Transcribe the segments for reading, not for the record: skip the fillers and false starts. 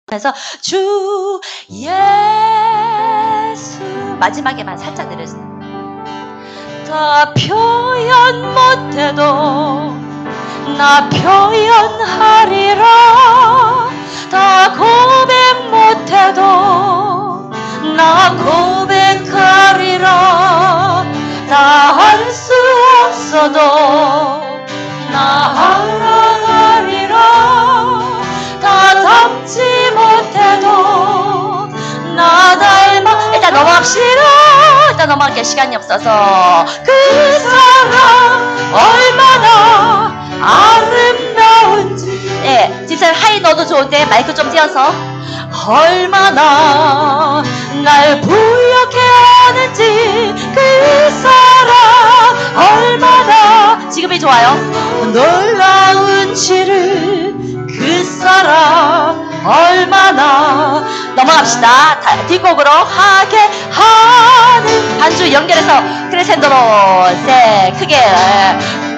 그래서 주 예수 마지막에만 살짝 내려주세요. 다 표현 못해도 나 표현하리라. 다 고백 못해도 나 고백하리라. 다 할 수 없어도 나 알아가리라. 다 닮지 못해도 나 닮아. 일단 넘어갑시다. 일단 넘어갈게. 시간이 없어서. 그 사랑 얼마나 아름다운지. 네, 진짜 하이 넣어도 좋은데 마이크 좀 띄어서. 얼마나 날 부욕해 하는지. 그 사랑 얼마나 지금이 좋아요. 놀라운지를 그 사랑 얼마나. 넘어갑시다. 뒷곡으로 하게 하는 반주 연결해서 크레센도로 세 크게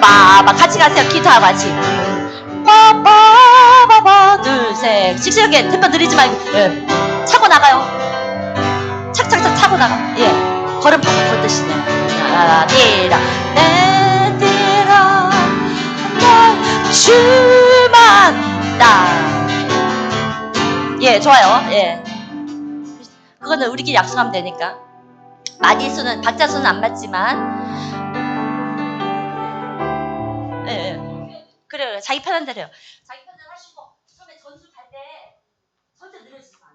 빠바 같이 가세요. 기타와 같이 빠바바바 둘셋 씩씩하게 템포 느리지 말고 차고 나가요. 착착착 차고 나가. 예, 걸음 팍팍 걷듯이네. 띠라 내 띠라 날 주만 딱. 예, 좋아요. 예, 그거는 우리끼리 약속하면 되니까. 마디 수는 박자 수는 안 맞지만 예, 그래요. 자기 편한 대로 해요. 자기 편한 대로 하시고 처음에 전주 갈 때 절대 느려지지 마.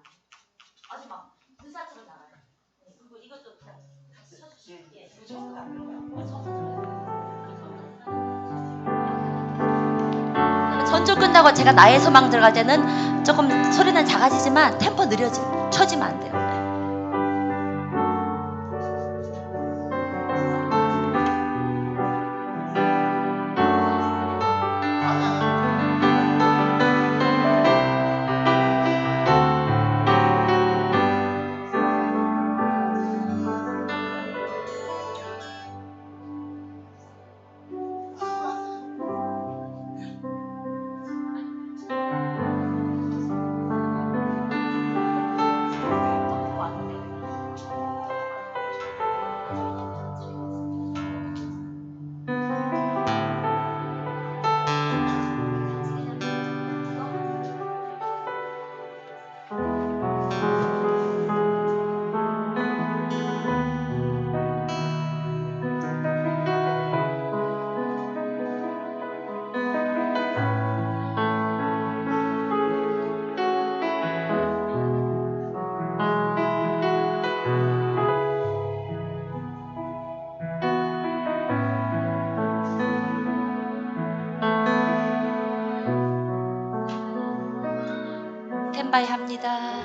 아주 막 의사처럼 나가요. 그리고 이것도 그냥 같이 쳐주시고. 예, 요정도가 안 들어가요. 전주 끝나고 제가 나의 소망 들어갈 때는 조금 소리는 작아지지만 템포 쳐지면 안 돼요. 스탠바이 합니다.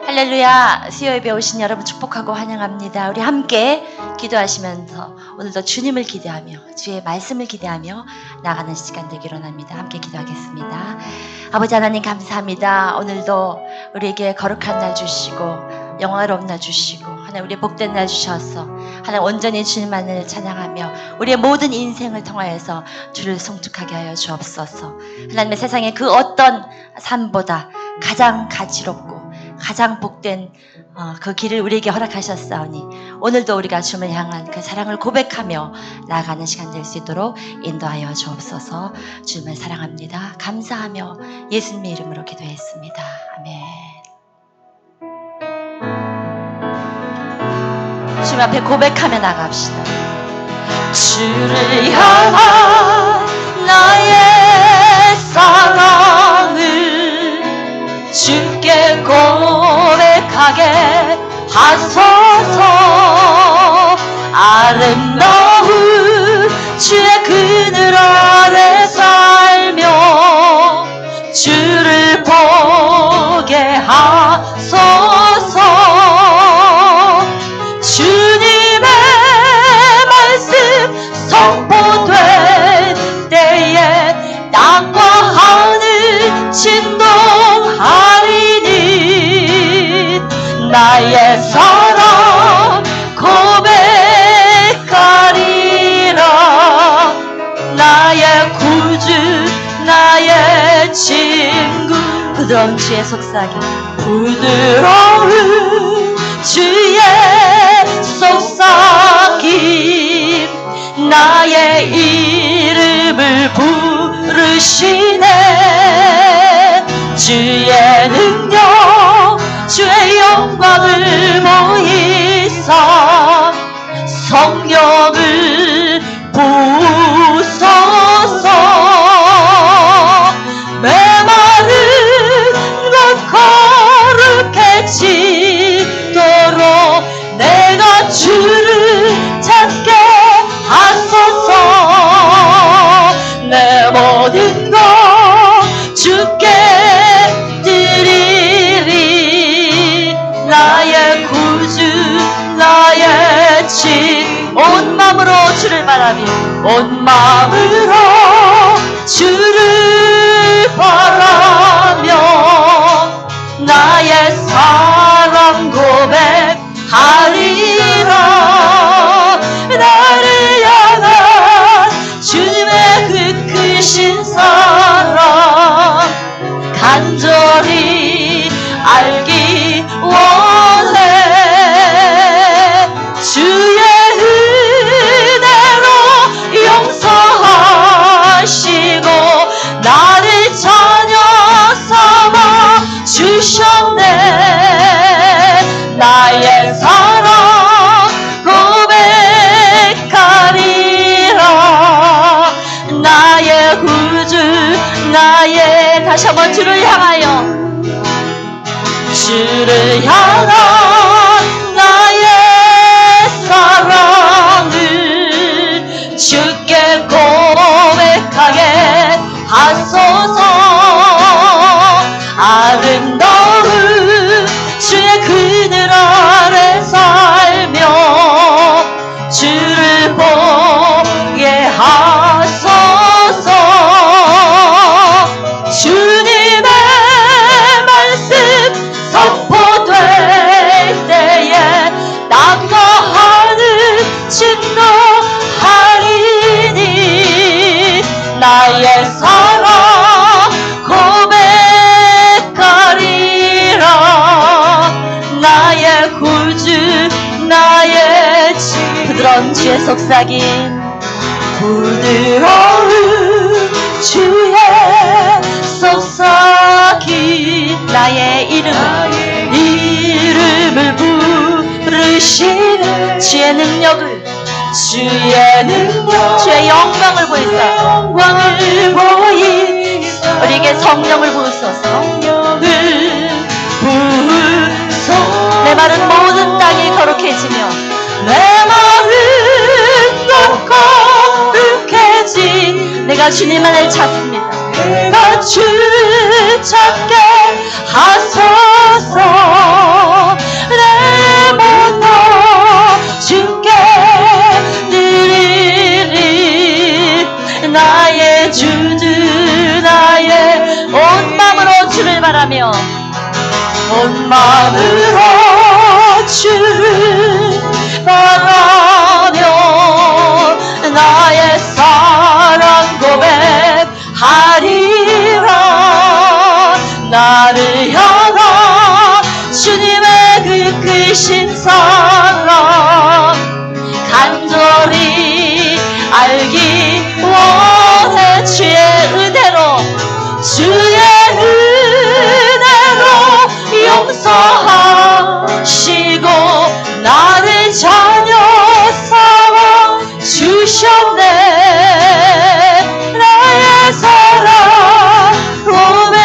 할렐루야. 수요예배 오신 여러분 축복하고 환영합니다. 우리 함께 기도하시면서 오늘도 주님을 기대하며 주의 말씀을 기대하며 나가는 시간 되기로 합니다. 함께 기도하겠습니다. 아버지 하나님 감사합니다. 오늘도 우리에게 거룩한 날 주시고 영화로운 날 주시고 하나님 우리의 복된 날 주셔서 하나님 온전히 주님만을 찬양하며 우리의 모든 인생을 통하여서 주를 송축하게 하여 주옵소서. 하나님의 세상에 그 어떤 삶보다 가장 가치롭고 가장 복된 그 길을 우리에게 허락하셨사오니 오늘도 우리가 주님을 향한 그 사랑을 고백하며 나아가는 시간 될 수 있도록 인도하여 주옵소서. 주님을 사랑합니다. 감사하며 예수님의 이름으로 기도했습니다. 아멘. 주님 앞에 고백하며 나갑시다. 주를 향한 나의 사랑을 주께 고 고백하게 하소서. 아름다운 주의 그늘 아래 살며 주를 보게 하소서. 주님의 말씀 선포될 때에 땅과 하늘 진동하리니 나의 사랑 고백하리라. 나의 구주 나의 친구. 부드러운 주의 속삭임, 부드러운 주의 속삭임. 나의 이름을 부르시네. 주의 능력 주의 영광을 보이사 성령을 부으소서. 메마른 곳 거룩해지도록 내가 주를 찾게 하소서. 내 모든 것 주께 드리리. 나의 구주 나의 친. 온 마음으로 주를 바라며 온 마음으로 주를 바라며 나의 사랑 고백하리라. 나를 향한 주님의 그 크신 사랑 간절히 알기 원해. 주의 은혜로 용서하시고 나를 자녀 삼아 주셨네. 나의 사랑 고백하리라. 나의 구주 나의. 다시 한번 주를 향하여 주를 향한 나의 사랑을 주께 고백하게 하소서. 아름다운 주의 그늘 아래 살며 주를 보게 하소서. 주님의 말씀 선포될 때에 땅과 하늘 진동하리니 나의 사랑 고백하리라. 나의 구주 나의 주. 부드러운 주의 속삭임, 부드러운 주의 속삭임. 나의 이름을 부르시는 주의 능력을 주의 영광을 보이사 우리에게 성령을 부으소서. 내 마른 모든 땅이 거룩해지며 내 마른 곳 거룩해지. 내가 주님만을 찾습니다. 내가 주를 찾게 하소서. 내 모든 주께 드리리. 나의 주주 나의 온 마음으로 주를 바라며 온 마음으로 주를 바라며 나의 사랑 고백하리라. 나를 향한 주님의 그 크신 사랑 간절히 알기 원해. 주의 은혜로 용서하시고 나를 자녀 삼아 주셨네. 나의 사랑 고백하리라.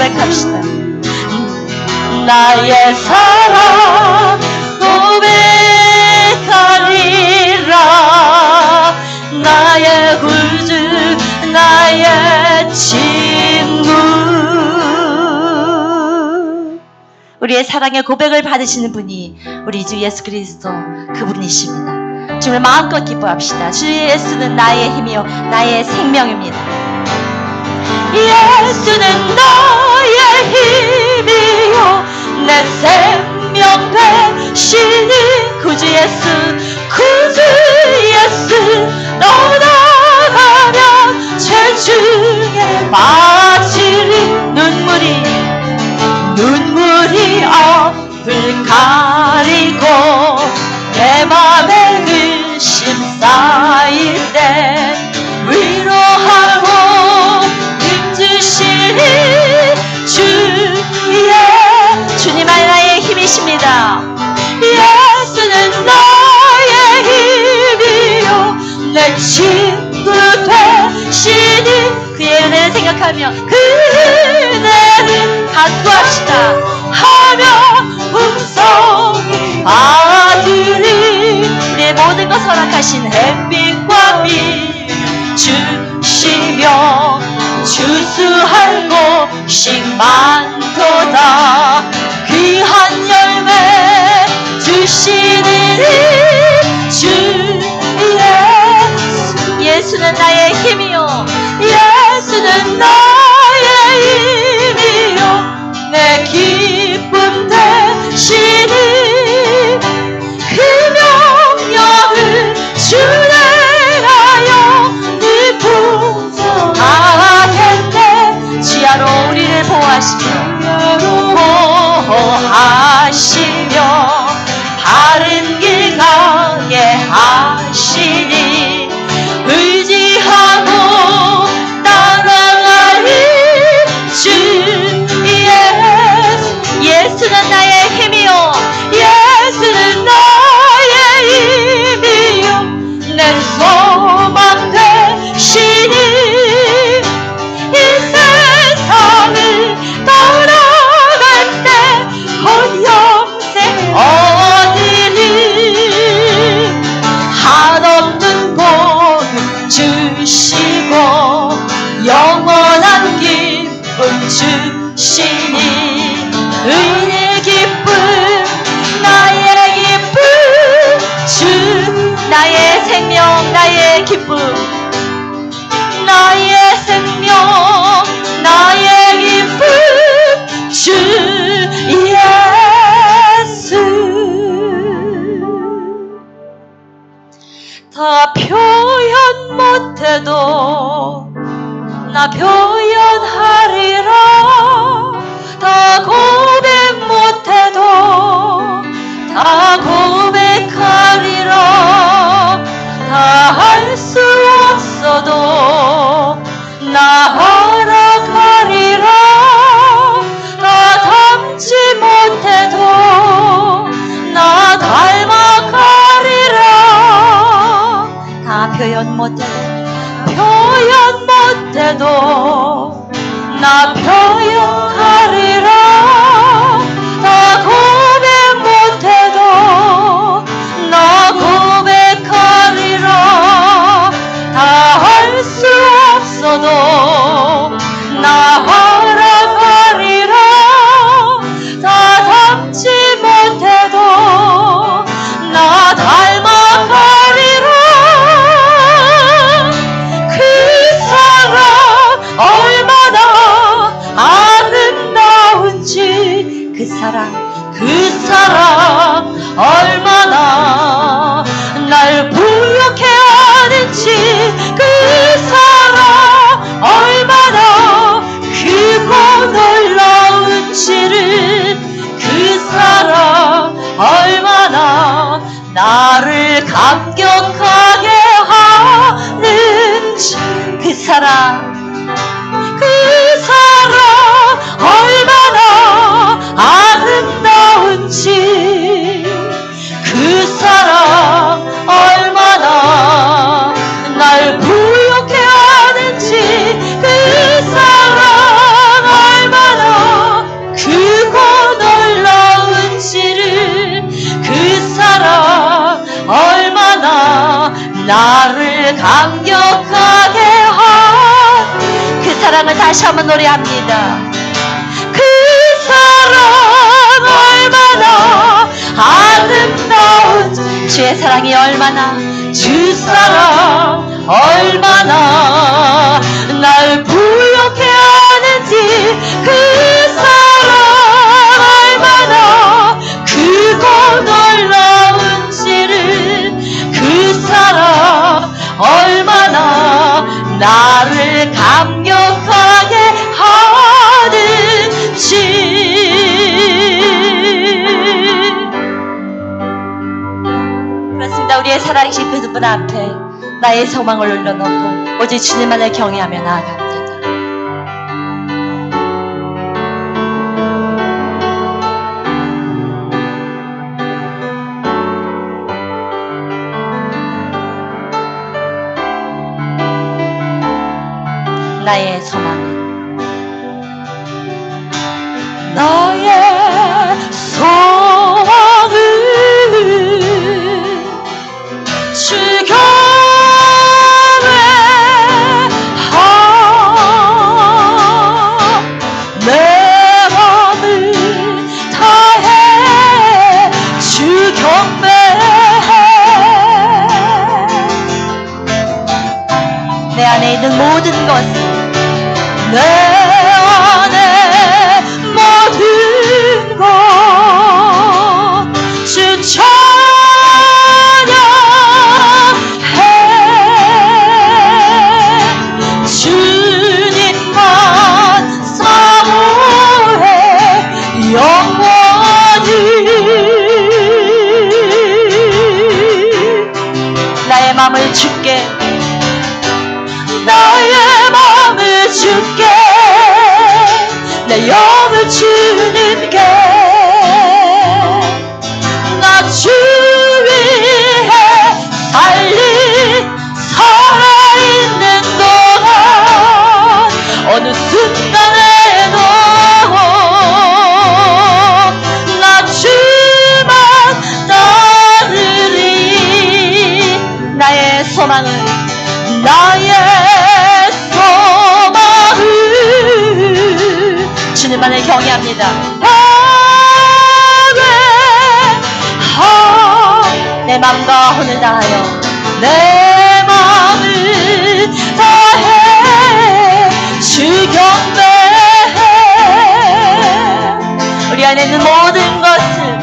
고백합시다. 나의 사랑 고백하리라. 나의 구주 나의 친구. 우리의 사랑의 고백을 받으시는 분이 우리 주 예수 그리스도 그분이십니다. 주를 마음껏 기뻐합시다. 주 예수는 나의 힘이요 나의 생명입니다. 예수는 나의 힘이요 내 생명 되시니 구주 예수 구주 예수 떠나가면 죄 중에 빠지리. 눈물이 앞을 가리고 내 맘에 근심 쌓일 때 위로하고 힘주시니 주님 나의 힘이십니다. 예수는 나의 힘이요 내 친구 되시니 그의 은혜를 생각하며 그 은혜를 간구합시다. 하며 음성이 아들이 우리의 모든 것 허락하신 햇빛과 빛 주시며 주수할 곳이 많도다. 귀한 열매 주시니 주 예수는 나의 힘이요 예수는 나의 힘이요 내 기쁨 되시니 그 명령을 주행하여 네 풍성하겠네. 지하로 우리를 보호하시며 바른 길 가게 하시니 의지하고 따라가리. 주 예수는 나의 힘이요 예수는 나의 힘이요 내 소망 되시니 이 세상을 떠나갈 때 곧 영생 얻으리. 한없는 복음 주시고 영원한 기쁨 주시니 은혜 기쁨 나의 기쁨 주 나의 생명 나의 기쁨 나의 생명 나의 기쁨 주 예수. 다 표현 못해도 나 표현하리라. 다 고백 못해도 다 고백하리라. 다 할 수 없어도 나 알아가리라. 다 담지 못해도 나 닮아가리라. 다 표현 못해도 나 표현하리라. 다 고백 못해도 나 고백하리라. 다 할 수 없어도 나 알아가리라. 다 담지 못해도 나 닮아가리라. 그 사랑 얼마나 아름다운지 그 사랑 얼마나 날 부욕해 하는지 그 사랑 얼마나 크고 놀라운지를 그 사랑 얼마나 나를 감격하게 하는지 그 사랑 얼마나 아름다운지 그 사랑 얼마나 날 부욕해 하는지 그 사랑 얼마나 나를 감격하게 한 그 사랑을 다시 한번 노래합니다. 그 사랑 얼마나 아름다운 주의 사랑이 얼마나 주 사랑 얼마나 날 부욕해 하는지 그 사랑 얼마나 크고 놀라운지를 그 사랑 얼마나 나를 감격하게 하는지. 그렇습니다. 우리의 살아계신 그분 앞에 나의 소망을 올려놓고 오직 주님만을 경외하며 나아갑니다. 나의 소망은 나의 소망은 주 경외하 내 맘을 다해 주 경배해 내 안에 있는 모든 것을 내 안에 모든 것 주 찬양해 주님만 사모해 영원히 나의 마음을 주께 나의 마음을 주께 내 영을 주님께 나 주 위해 살아있는 동안 어느 순간에도 나 주만 따르리 나의 소망은 나의 주님만을 경외합니다. 내 맘과 혼을 다하여 내 마음을 다해 주 경배해 우리 안에 있는 모든 것을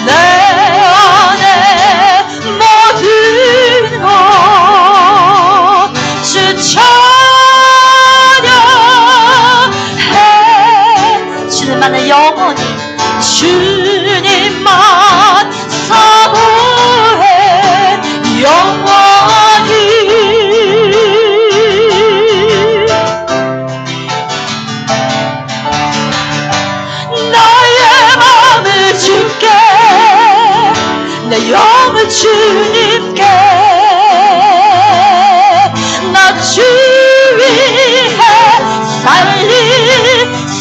내 안에 모든 것 주 주님만을 영원히 주님만 사모해 영원히 나의 마음을 주께 내 영을 주님께 나 주 위해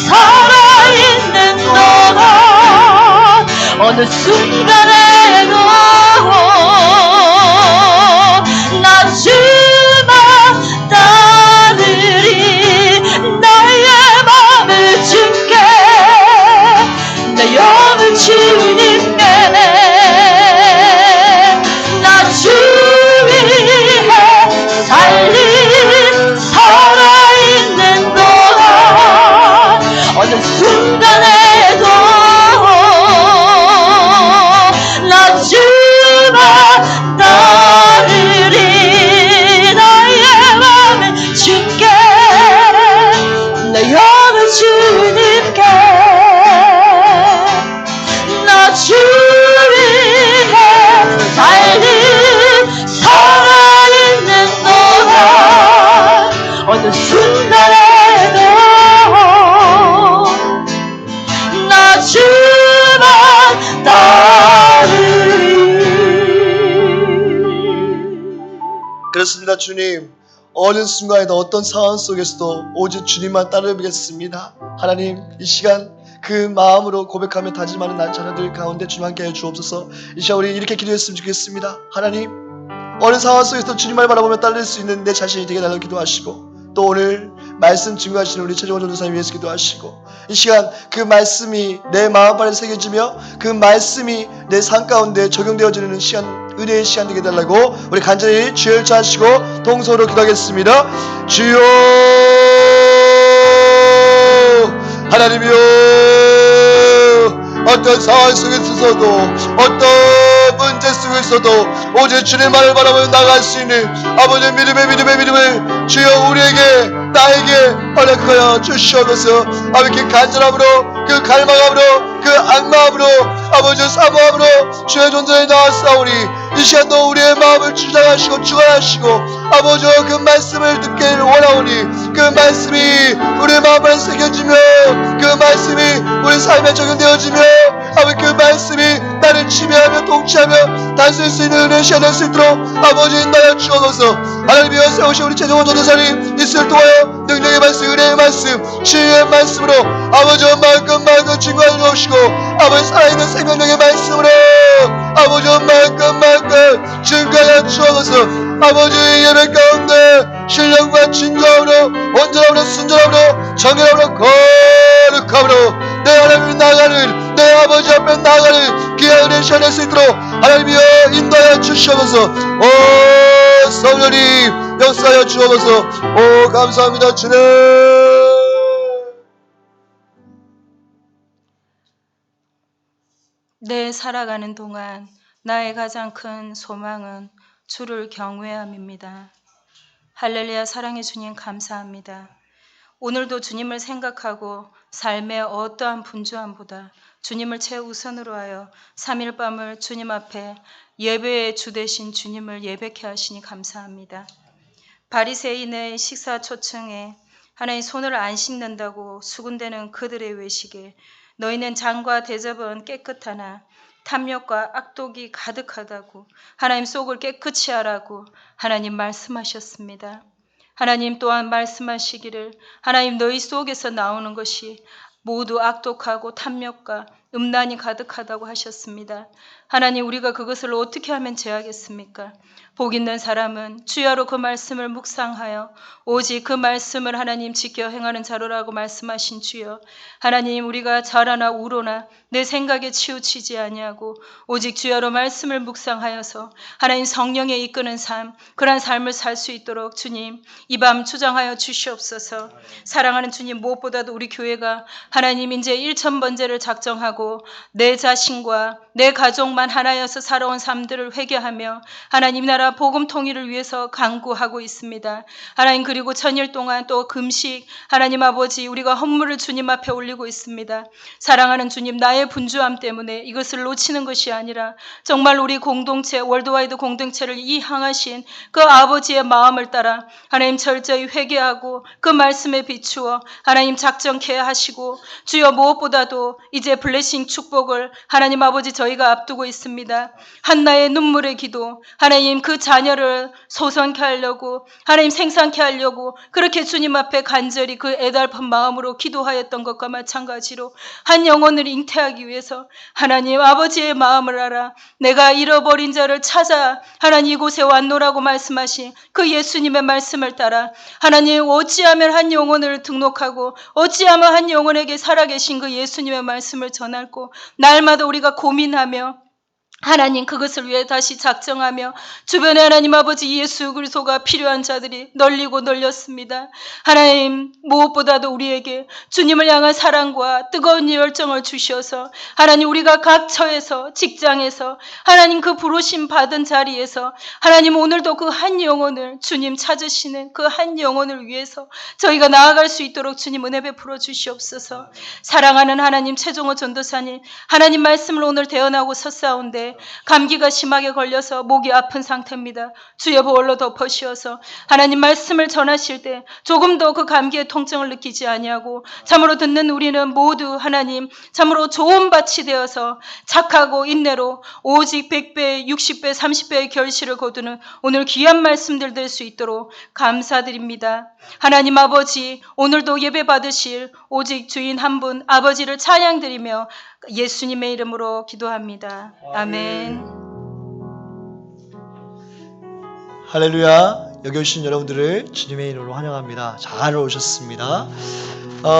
살아있는 동안 어느 순간에도 나 주만 따르리 나의 마음을 주께 내 영을 주님께 나 주 위해 살아있는 동안 어느 순간에도 나 주만 따르리 나의 마음을 주께 내 영을 주님께 나 주 위해 살아있는 동안 어느 순간에도 나 주만 따르리. 그렇습니다. 주님, 어느 순간에도 어떤 상황 속에서도 오직 주님만 따르겠습니다. 하나님, 이 시간 그 마음으로 고백하며 다짐하는 난 자녀들 가운데 주님 함께 해 주옵소서. 이 시간 우리 이렇게 기도했으면 좋겠습니다. 하나님, 어느 상황 속에서 주님을 바라보며 따를 수 있는 내 자신이 되게 달라고 기도하시고, 또 오늘 말씀 증거하시는 우리 최정원 전도사님 위해서 기도하시고, 이 시간 그 말씀이 내 마음판에 새겨지며 그 말씀이 내 삶 가운데 적용되어지는 시간, 은혜의 시간 되게 달라고 우리 간절히 주여 일조하시고 동서로 기도하겠습니다. 주여 하나님이여, 어떤 상황 속에 있어서도 어떤 문제 속에 있어도 오직 주님만을 바라보며 나갈 수 있는 아버지의 믿음을 주여 우리에게 나에게 허락하여 주시옵소서. 아버지 그 간절함으로, 그 갈망함으로, 그 악마함으로, 아버지 사모함으로 주의 존재에 나아싸우니 이 시간도 우리의 마음을 주장하시고 주관하시고 아버지 그 말씀을 듣기를 원하오니 그 말씀이 우리의 마음에 새겨지며 그 말씀이 우리 삶에 적용되어지며 아버지 그 말씀이 나를 지배하며 통치하며 다스릴 수 있는 은혜의 시간 될 수 있도록 아버지 인도하여 주옵소서. 하나님이여 세우신 우리 최정원 전도사님 이슬 통하여 능력의 말씀, 은혜의 말씀, 치유의 말씀으로 아버지 만큼 증거해 주옵시고 아버지 살아있는 생명력의 말씀으로 아버지 만큼 증거하여 주옵소서. 아버지 예배 가운데 신령과 진정함으로 온전함으로 순전함으로 정결함으로 거룩함으로 내 하나님 나가는 내 아버지 앞에 나가는 귀한 은혜의 시간 될 수 있도록 하나님이여 인도하여 주시옵소서. 오 성령님 역사하여 주옵소서. 오 감사합니다 주님. 내 살아가는 동안 나의 가장 큰 소망은 주를 경외함입니다. 할렐루야. 사랑의 주님 감사합니다. 오늘도 주님을 생각하고 삶의 어떠한 분주함보다 주님을 최우선으로 하여 3일 밤을 주님 앞에 예배의 주 되신 주님을 예배케 하시니 감사합니다. 바리새인의 식사 초청에 하나님 손을 안 씻는다고 수군대는 그들의 외식에 너희는 장과 대접은 깨끗하나 탐욕과 악독이 가득하다고 하나님 속을 깨끗이 하라고 하나님 말씀하셨습니다. 하나님 또한 말씀하시기를 하나님 너희 속에서 나오는 것이 모두 악독하고 탐욕과 음란이 가득하다고 하셨습니다. 하나님 우리가 그것을 어떻게 하면 제하겠습니까? 복 있는 사람은 주야로 그 말씀을 묵상하여 오직 그 말씀을 하나님 지켜 행하는 자로라고 말씀하신 주여, 하나님 우리가 자라나 우로나 내 생각에 치우치지 아니하고 오직 주야로 말씀을 묵상하여서 하나님 성령에 이끄는 삶, 그러한 삶을 살 수 있도록 주님 이 밤 주장하여 주시옵소서. 사랑하는 주님, 무엇보다도 우리 교회가 하나님 이제 1000번제를 작정하고 내 자신과 내 가족만 하나여서 살아온 삶들을 회개하며 하나님 나라 복음 통일을 위해서 간구하고 있습니다. 하나님 그리고 천일 동안 또 금식 하나님 아버지 우리가 헌물을 주님 앞에 올리고 있습니다. 사랑하는 주님, 나의 분주함 때문에 이것을 놓치는 것이 아니라 정말 우리 공동체 월드와이드 공동체를 이 향하신 그 아버지의 마음을 따라 하나님 철저히 회개하고 그 말씀에 비추어 하나님 작정케 하시고 주여 무엇보다도 이제 블레싱 축복을 하나님 아버지 저희가 앞두고 있습니다. 한나의 눈물의 기도, 하나님 그 자녀를 소생케 하려고 하나님 생산케 하려고 그렇게 주님 앞에 간절히 그 애달픈 마음으로 기도하였던 것과 마찬가지로 한 영혼을 잉태하기 위해서 하나님 아버지의 마음을 알아 내가 잃어버린 자를 찾아 하나님 이곳에 왔노라고 말씀하신 그 예수님의 말씀을 따라 하나님 어찌하면 한 영혼을 등록하고 어찌하면 한 영혼에게 살아계신 그 예수님의 말씀을 전할고 날마다 우리가 고민하며 하나님 그것을 위해 다시 작정하며 주변에 하나님 아버지 예수 그리스도가 필요한 자들이 널리고 널렸습니다. 하나님 무엇보다도 우리에게 주님을 향한 사랑과 뜨거운 열정을 주셔서 하나님 우리가 각 처에서 직장에서 하나님 그 부르심 받은 자리에서 하나님 오늘도 그 한 영혼을 주님 찾으시는 그 한 영혼을 위해서 저희가 나아갈 수 있도록 주님 은혜 베풀어 주시옵소서. 사랑하는 하나님 최종호 전도사님, 하나님 말씀을 오늘 대언하고 섰사온데 감기가 심하게 걸려서 목이 아픈 상태입니다. 주여 보혈로 덮어씌워서 하나님 말씀을 전하실 때 조금 더 그 감기의 통증을 느끼지 아니하고 참으로 듣는 우리는 모두 하나님 참으로 좋은 밭이 되어서 착하고 인내로 오직 100배, 60배, 30배의 결실을 거두는 오늘 귀한 말씀들 될 수 있도록 감사드립니다. 하나님 아버지 오늘도 예배 받으실 오직 주인 한 분 아버지를 찬양드리며 예수님의 이름으로 기도합니다. 아멘. 할렐루야. 여기 오신 여러분들을 주님의 이름으로 환영합니다. 잘 오셨습니다.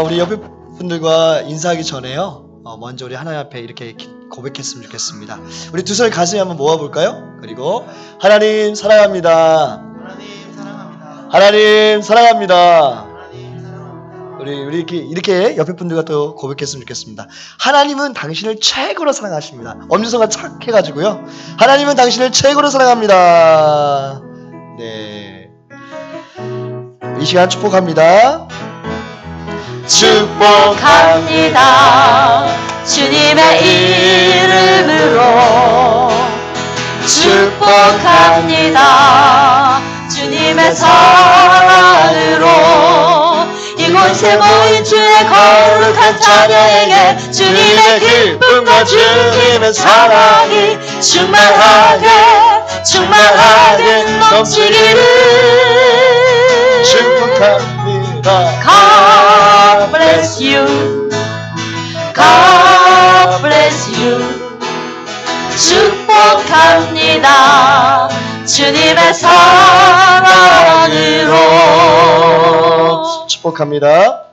우리 옆에 분들과 인사하기 전에요. 먼저 우리 하나님 앞에 이렇게 고백했으면 좋겠습니다. 우리 두 손을 가슴에 한번 모아볼까요? 그리고 하나님 사랑합니다. 하나님 사랑합니다. 하나님 사랑합니다. 하나님 사랑합니다. 우리 이렇게 옆에 분들과 또 고백했으면 좋겠습니다. 하나님은 당신을 최고로 사랑하십니다. 엄지손가 착해가지고요. 하나님은 당신을 최고로 사랑합니다. 네. 이 시간 축복합니다. 축복합니다. 주님의 이름으로 축복합니다. 주님의 사랑으로 이곳에 모인 주의 거룩한 자녀에게 주님의 기쁨과 주님의 사랑이 충만하게 넘치기를. 축복합니다. God bless you. God bless you. 축복합니다. 주님의 사랑으로. 축복합니다.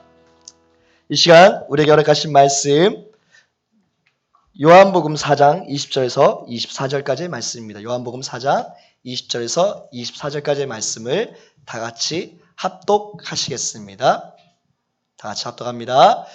이 시간 우리에게 허락하신 말씀 요한복음 4장 20절에서 24절까지의 말씀입니다. 요한복음 4장 20절에서 24절까지의 말씀을 다 같이 합독하시겠습니다. 다 같이 합독합니다.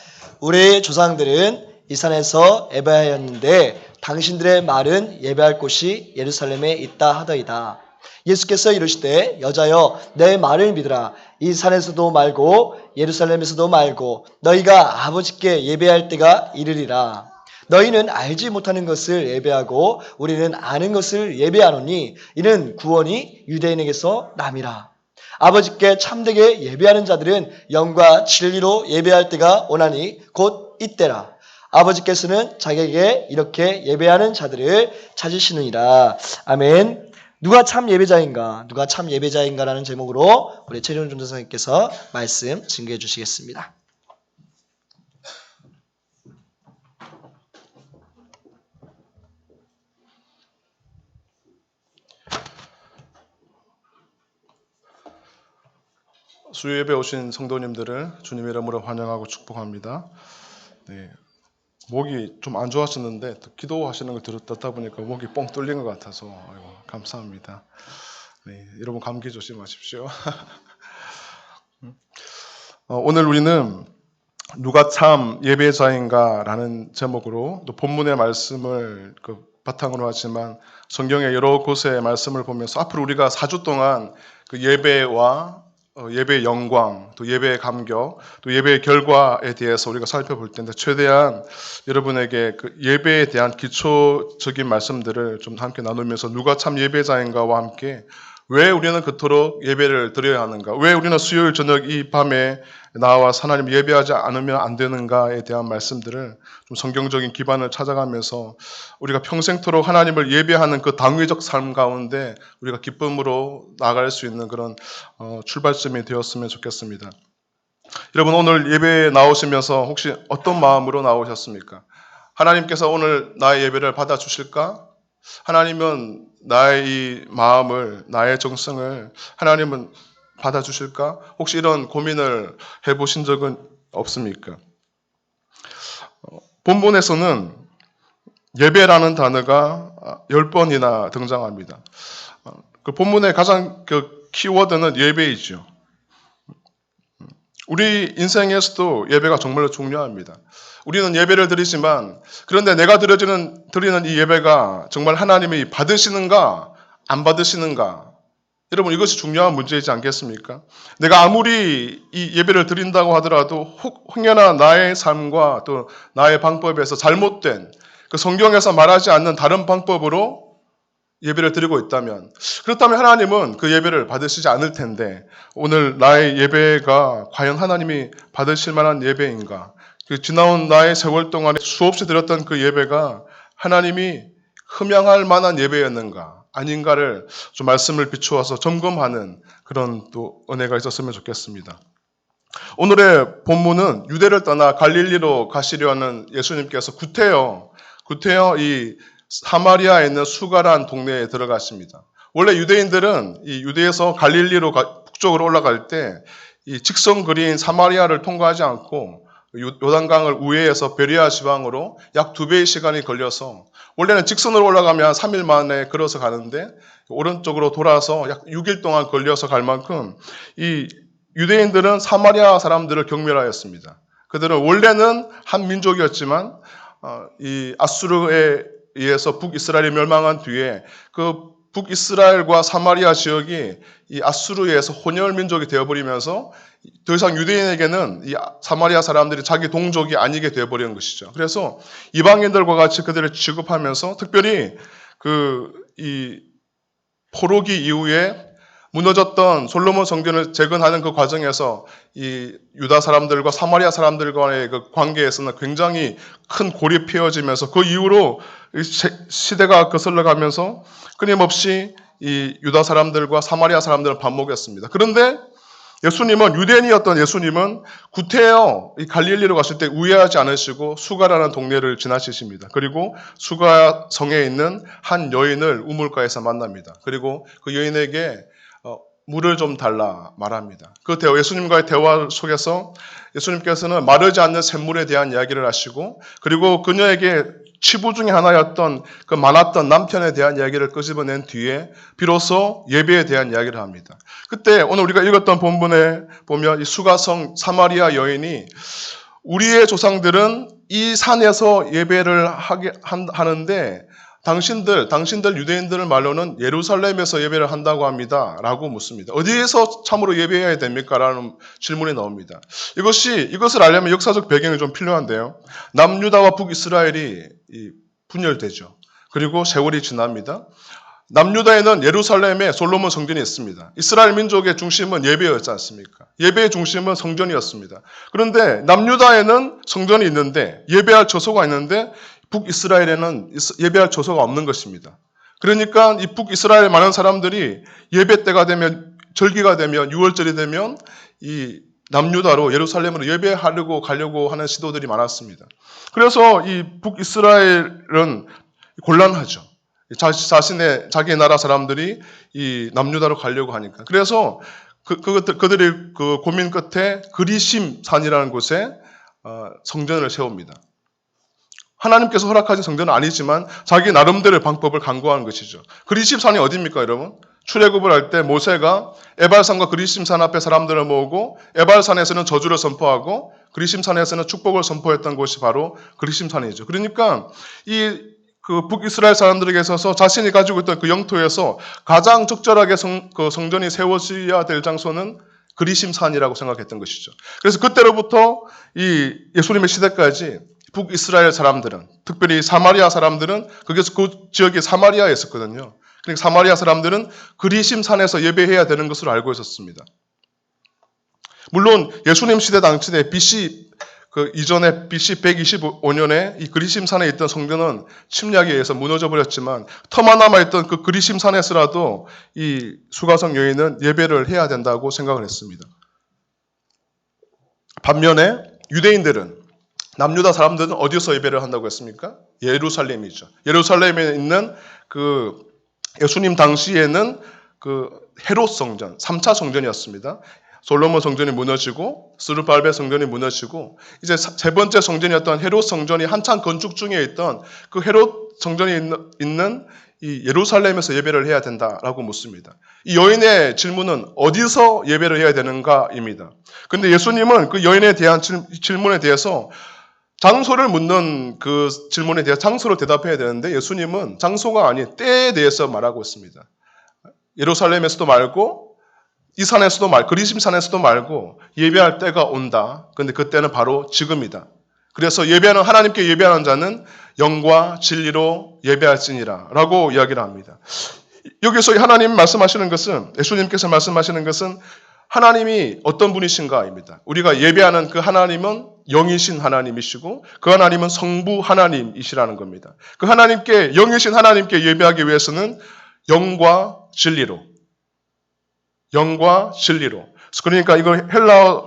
우리 조상들은 이 산에서 예배하였는데 당신들의 말은 예배할 곳이 예루살렘에 있다 하더이다. 예수께서 이르시되 여자여 내 말을 믿으라. 이 산에서도 말고 예루살렘에서도 말고 너희가 아버지께 예배할 때가 이르리라. 너희는 알지 못하는 것을 예배하고 우리는 아는 것을 예배하노니 이는 구원이 유대인에게서 남이라. 아버지께 참되게 예배하는 자들은 영과 진리로 예배할 때가 오나니 곧 이때라. 아버지께서는 자기에게 이렇게 예배하는 자들을 찾으시느니라. 아멘. 누가 참 예배자인가? 누가 참 예배자인가라는 제목으로 우리 최종 전도사님께서 말씀 증거해 주시겠습니다. 수요 예배 오신 성도님들을 주님의 이름으로 환영하고 축복합니다. 네, 목이 좀 안 좋았었는데 기도하시는 걸 듣다 보니까 목이 뻥 뚫린 것 같아서 아이고, 감사합니다. 네, 여러분 감기 조심하십시오. 오늘 우리는 누가 참 예배자인가라는 제목으로 또 본문의 말씀을 바탕으로 하지만 성경의 여러 곳의 말씀을 보면서 앞으로 우리가 4주 동안 그 예배와 예배의 영광, 또 예배의 감격, 또 예배의 결과에 대해서 우리가 살펴볼 텐데 최대한 여러분에게 그 예배에 대한 기초적인 말씀들을 좀 함께 나누면서 누가 참 예배자인가와 함께 왜 우리는 그토록 예배를 드려야 하는가, 왜 우리는 수요일 저녁 이 밤에 나와 하나님 예배하지 않으면 안 되는가에 대한 말씀들을 좀 성경적인 기반을 찾아가면서 우리가 평생토록 하나님을 예배하는 그 당위적 삶 가운데 우리가 기쁨으로 나아갈 수 있는 그런 출발점이 되었으면 좋겠습니다. 여러분 오늘 예배에 나오시면서 혹시 어떤 마음으로 나오셨습니까? 하나님께서 오늘 나의 예배를 받아주실까? 하나님은 나의 이 마음을, 나의 정성을 하나님은 받아주실까? 혹시 이런 고민을 해보신 적은 없습니까? 본문에서는 예배라는 단어가 10번이나 등장합니다. 그 본문의 가장 그 키워드는 예배이죠. 우리 인생에서도 예배가 정말로 중요합니다. 우리는 예배를 드리지만 그런데 내가 드리는 이 예배가 정말 하나님이 받으시는가 안 받으시는가, 여러분 이것이 중요한 문제이지 않겠습니까? 내가 아무리 이 예배를 드린다고 하더라도 혹여나 나의 삶과 또 나의 방법에서 잘못된 그 성경에서 말하지 않는 다른 방법으로 예배를 드리고 있다면, 그렇다면 하나님은 그 예배를 받으시지 않을 텐데 오늘 나의 예배가 과연 하나님이 받으실 만한 예배인가? 그 지나온 나의 세월 동안에 수없이 드렸던 그 예배가 하나님이 흠양할 만한 예배였는가 아닌가를 좀 말씀을 비추어서 점검하는 그런 또 은혜가 있었으면 좋겠습니다. 오늘의 본문은 유대를 떠나 갈릴리로 가시려는 예수님께서 구태여 이 사마리아에 있는 수가라는 동네에 들어가십니다. 원래 유대인들은 이 유대에서 갈릴리로 북쪽으로 올라갈 때 이 직선 거리인 사마리아를 통과하지 않고 요단강을 우회해서 베레아 지방으로 약 2배의 시간이 걸려서 원래는 직선으로 올라가면 3일 만에 걸어서 가는데 오른쪽으로 돌아서 약 6일 동안 걸려서 갈 만큼 이 유대인들은 사마리아 사람들을 경멸하였습니다. 그들은 원래는 한 민족이었지만 이 아수르에 의해서 북이스라엘이 멸망한 뒤에 그 북이스라엘과 사마리아 지역이 이 아수르에서 혼혈 민족이 되어버리면서 더 이상 유대인에게는 이 사마리아 사람들이 자기 동족이 아니게 되어버리는 것이죠. 그래서 이방인들과 같이 그들을 취급하면서 특별히 이 포로기 이후에 무너졌던 솔로몬 성전을 재건하는 그 과정에서 이 유다 사람들과 사마리아 사람들 간의 그 관계에서는 굉장히 큰 골이 피어지면서 그 이후로 시대가 거슬러 가면서 끊임없이 이 유다 사람들과 사마리아 사람들을 반목했습니다. 그런데 예수님은, 유대인이었던 예수님은 구태여 이 갈릴리로 가실 때 우회하지 않으시고 수가라는 동네를 지나치십니다. 그리고 수가 성에 있는 한 여인을 우물가에서 만납니다. 그리고 그 여인에게 물을 좀 달라 말합니다. 그 예수님과의 대화 속에서 예수님께서는 마르지 않는 샘물에 대한 이야기를 하시고, 그리고 그녀에게 치부 중에 하나였던 그 많았던 남편에 대한 이야기를 끄집어낸 뒤에 비로소 예배에 대한 이야기를 합니다. 그때 오늘 우리가 읽었던 본문에 보면 이 수가성 사마리아 여인이 우리의 조상들은 이 산에서 예배를 하는데 당신들 유대인들 말로는 예루살렘에서 예배를 한다고 합니다. 라고 묻습니다. 어디에서 참으로 예배해야 됩니까? 라는 질문이 나옵니다. 이것을 알려면 역사적 배경이 좀 필요한데요. 남유다와 북이스라엘이 분열되죠. 그리고 세월이 지납니다. 남유다에는 예루살렘에 솔로몬 성전이 있습니다. 이스라엘 민족의 중심은 예배였지 않습니까? 예배의 중심은 성전이었습니다. 그런데 남유다에는 성전이 있는데, 예배할 처소가 있는데, 북이스라엘에는 예배할 처소가 없는 것입니다. 그러니까 이 북이스라엘 많은 사람들이 예배 때가 되면, 절기가 되면, 6월절이 되면 이 남유다로 예루살렘으로 예배하려고 가려고 하는 시도들이 많았습니다. 그래서 이 북이스라엘은 곤란하죠. 자기 나라 사람들이 이 남유다로 가려고 하니까. 그래서 그들이 그 고민 끝에 그리심 산이라는 곳에 성전을 세웁니다. 하나님께서 허락하신 성전은 아니지만 자기 나름대로의 방법을 강구하는 것이죠. 그리심산이 어디입니까, 여러분? 출애굽을 할 때 모세가 에발산과 그리심산 앞에 사람들을 모으고 에발산에서는 저주를 선포하고 그리심산에서는 축복을 선포했던 곳이 바로 그리심산이죠. 그러니까 그 북이스라엘 사람들에게 있어서 자신이 가지고 있던 그 영토에서 가장 적절하게 성전이 세워져야 될 장소는 그리심산이라고 생각했던 것이죠. 그래서 그때로부터 이 예수님의 시대까지 북이스라엘 사람들은, 특별히 사마리아 사람들은, 그 지역이 사마리아에 있었거든요. 그러니까 사마리아 사람들은 그리심산에서 예배해야 되는 것으로 알고 있었습니다. 물론 예수님 시대 당시에 이전에 BC 125년에 이 그리심산에 있던 성전은 침략에 의해서 무너져 버렸지만 터만 남아있던 그 그리심산에서라도 이 수가성 여인은 예배를 해야 된다고 생각을 했습니다. 반면에 유대인들은, 남유다 사람들은 어디서 예배를 한다고 했습니까? 예루살렘이죠. 예루살렘에 있는 그 예수님 당시에는 그 헤롯 성전, 3차 성전이었습니다. 솔로몬 성전이 무너지고 스룹발벨 성전이 무너지고 이제 세 번째 성전이었던 헤롯 성전이 한창 건축 중에 있던 그 헤롯 성전이 있는 이 예루살렘에서 예배를 해야 된다라고 묻습니다. 이 여인의 질문은 어디서 예배를 해야 되는가입니다. 그런데 예수님은 그 여인에 대한 질문에 대해서 장소를 묻는 그 질문에 대해서 장소로 대답해야 되는데 예수님은 장소가 아닌 때에 대해서 말하고 있습니다. 예루살렘에서도 말고 이 산에서도 그리심산에서도 말고 예배할 때가 온다. 그런데 그때는 바로 지금이다. 그래서 하나님께 예배하는 자는 영과 진리로 예배할지니라 라고 이야기를 합니다. 여기서 하나님 말씀하시는 것은, 예수님께서 말씀하시는 것은 하나님이 어떤 분이신가입니다. 우리가 예배하는 그 하나님은 영이신 하나님이시고 그 하나님은 성부 하나님이시라는 겁니다. 그 영이신 하나님께 예배하기 위해서는 영과 진리로. 그러니까 이걸 헬라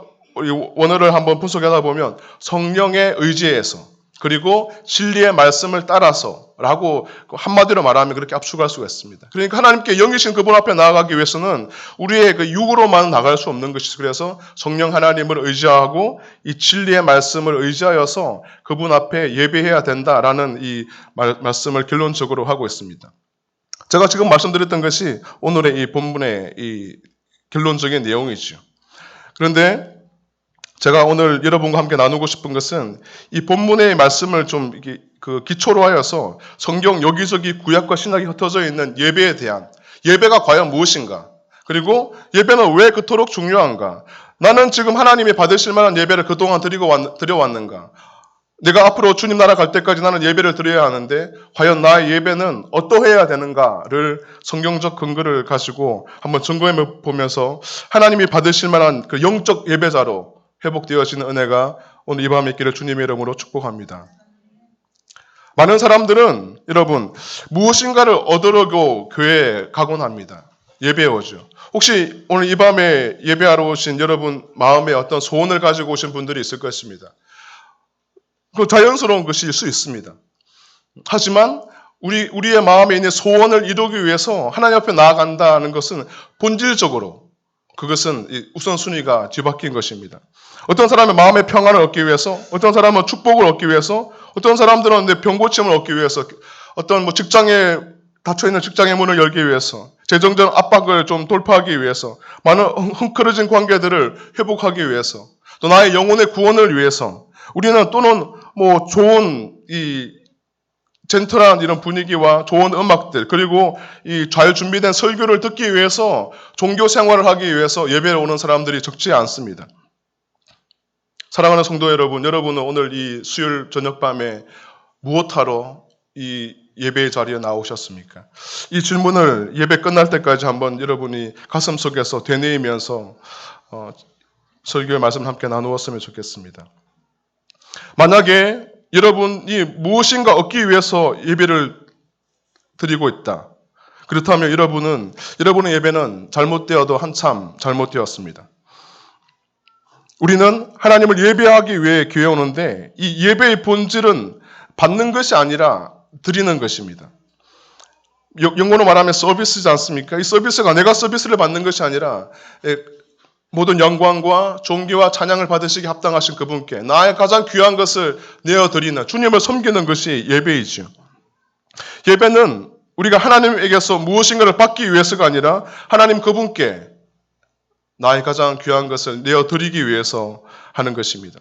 원어를 한번 분석하다 보면 성령의 의지에서, 그리고 진리의 말씀을 따라서 라고 한마디로 말하면 그렇게 압축할 수가 있습니다. 그러니까 하나님께 영이신 그분 앞에 나아가기 위해서는 우리의 그 육으로만 나갈 수 없는 것이죠. 그래서 성령 하나님을 의지하고 이 진리의 말씀을 의지하여서 그분 앞에 예배해야 된다라는 이 말씀을 결론적으로 하고 있습니다. 제가 지금 말씀드렸던 것이 오늘의 이 본문의 이 결론적인 내용이죠. 그런데 제가 오늘 여러분과 함께 나누고 싶은 것은 이 본문의 말씀을 좀 그 기초로 하여서 성경 여기저기 구약과 신약이 흩어져 있는 예배에 대한 예배가 과연 무엇인가? 그리고 예배는 왜 그토록 중요한가? 나는 지금 하나님이 받으실 만한 예배를 그동안 드려왔는가? 내가 앞으로 주님 나라 갈 때까지 나는 예배를 드려야 하는데 과연 나의 예배는 어떠해야 되는가를 성경적 근거를 가지고 한번 점검해 보면서 하나님이 받으실 만한 그 영적 예배자로 회복되어지는 은혜가 오늘 이 밤에 있기를 주님의 이름으로 축복합니다. 많은 사람들은 여러분 무엇인가를 얻으려고 교회에 가곤 합니다. 예배에 오죠. 혹시 오늘 이 밤에 예배하러 오신 여러분 마음에 어떤 소원을 가지고 오신 분들이 있을 것입니다. 그 자연스러운 것일 수 있습니다. 하지만 우리의 마음에 있는 소원을 이루기 위해서 하나님 앞에 나아간다는 것은 본질적으로 그것은 우선순위가 뒤바뀐 것입니다. 어떤 사람은 마음의 평안을 얻기 위해서, 어떤 사람은 축복을 얻기 위해서, 어떤 사람들은 병고침을 얻기 위해서, 어떤 직장에 닫혀있는 직장의 문을 열기 위해서, 재정적 압박을 좀 돌파하기 위해서, 많은 흥크러진 관계들을 회복하기 위해서, 또 나의 영혼의 구원을 위해서, 우리는 또는 좋은 젠틀한 이런 분위기와 좋은 음악들, 그리고 이 잘 준비된 설교를 듣기 위해서 종교 생활을 하기 위해서 예배를 오는 사람들이 적지 않습니다. 사랑하는 성도 여러분, 여러분은 오늘 이 수요일 저녁밤에 무엇하러 이 예배의 자리에 나오셨습니까? 이 질문을 예배 끝날 때까지 한번 여러분이 가슴속에서 되뇌이면서 설교의 말씀을 함께 나누었으면 좋겠습니다. 만약에 여러분이 무엇인가 얻기 위해서 예배를 드리고 있다. 그렇다면 여러분의 예배는 잘못되어도 한참 잘못되었습니다. 우리는 하나님을 예배하기 위해 교회에 오는데 이 예배의 본질은 받는 것이 아니라 드리는 것입니다. 영어로 말하면 서비스지 않습니까? 이 서비스가 내가 서비스를 받는 것이 아니라 모든 영광과 존귀와 찬양을 받으시기 합당하신 그분께 나의 가장 귀한 것을 내어드리는 주님을 섬기는 것이 예배이죠. 예배는 우리가 하나님에게서 무엇인가를 받기 위해서가 아니라 하나님 그분께 나의 가장 귀한 것을 내어드리기 위해서 하는 것입니다.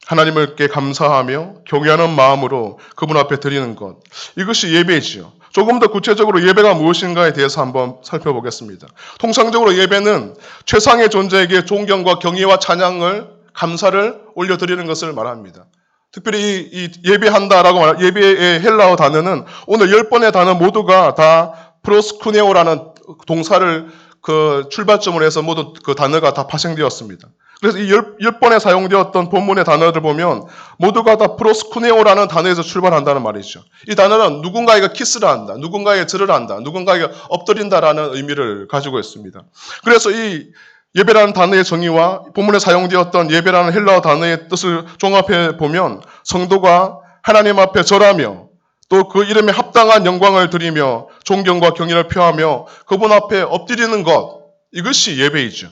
하나님께 감사하며 경외하는 마음으로 그분 앞에 드리는 것. 이것이 예배이지요. 조금 더 구체적으로 예배가 무엇인가에 대해서 한번 살펴보겠습니다. 통상적으로 예배는 최상의 존재에게 존경과 경의와 찬양을, 감사를 올려드리는 것을 말합니다. 특별히 이 예배한다라고 말하는 예배의 헬라어 단어는 오늘 10번의 단어 모두가 다 프로스쿠네오라는 동사를 그 출발점으로 해서 모두 그 단어가 다 파생되었습니다. 그래서 이 10번에 사용되었던 본문의 단어를 보면 모두가 다 프로스쿠네오라는 단어에서 출발한다는 말이죠. 이 단어는 누군가에게 키스를 한다, 누군가에게 절을 한다, 누군가에게 엎드린다라는 의미를 가지고 있습니다. 그래서 이 예배라는 단어의 정의와 본문에 사용되었던 예배라는 헬라어 단어의 뜻을 종합해 보면 성도가 하나님 앞에 절하며 또 그 이름에 합당한 영광을 드리며 존경과 경의를 표하며 그분 앞에 엎드리는 것, 이것이 예배이죠.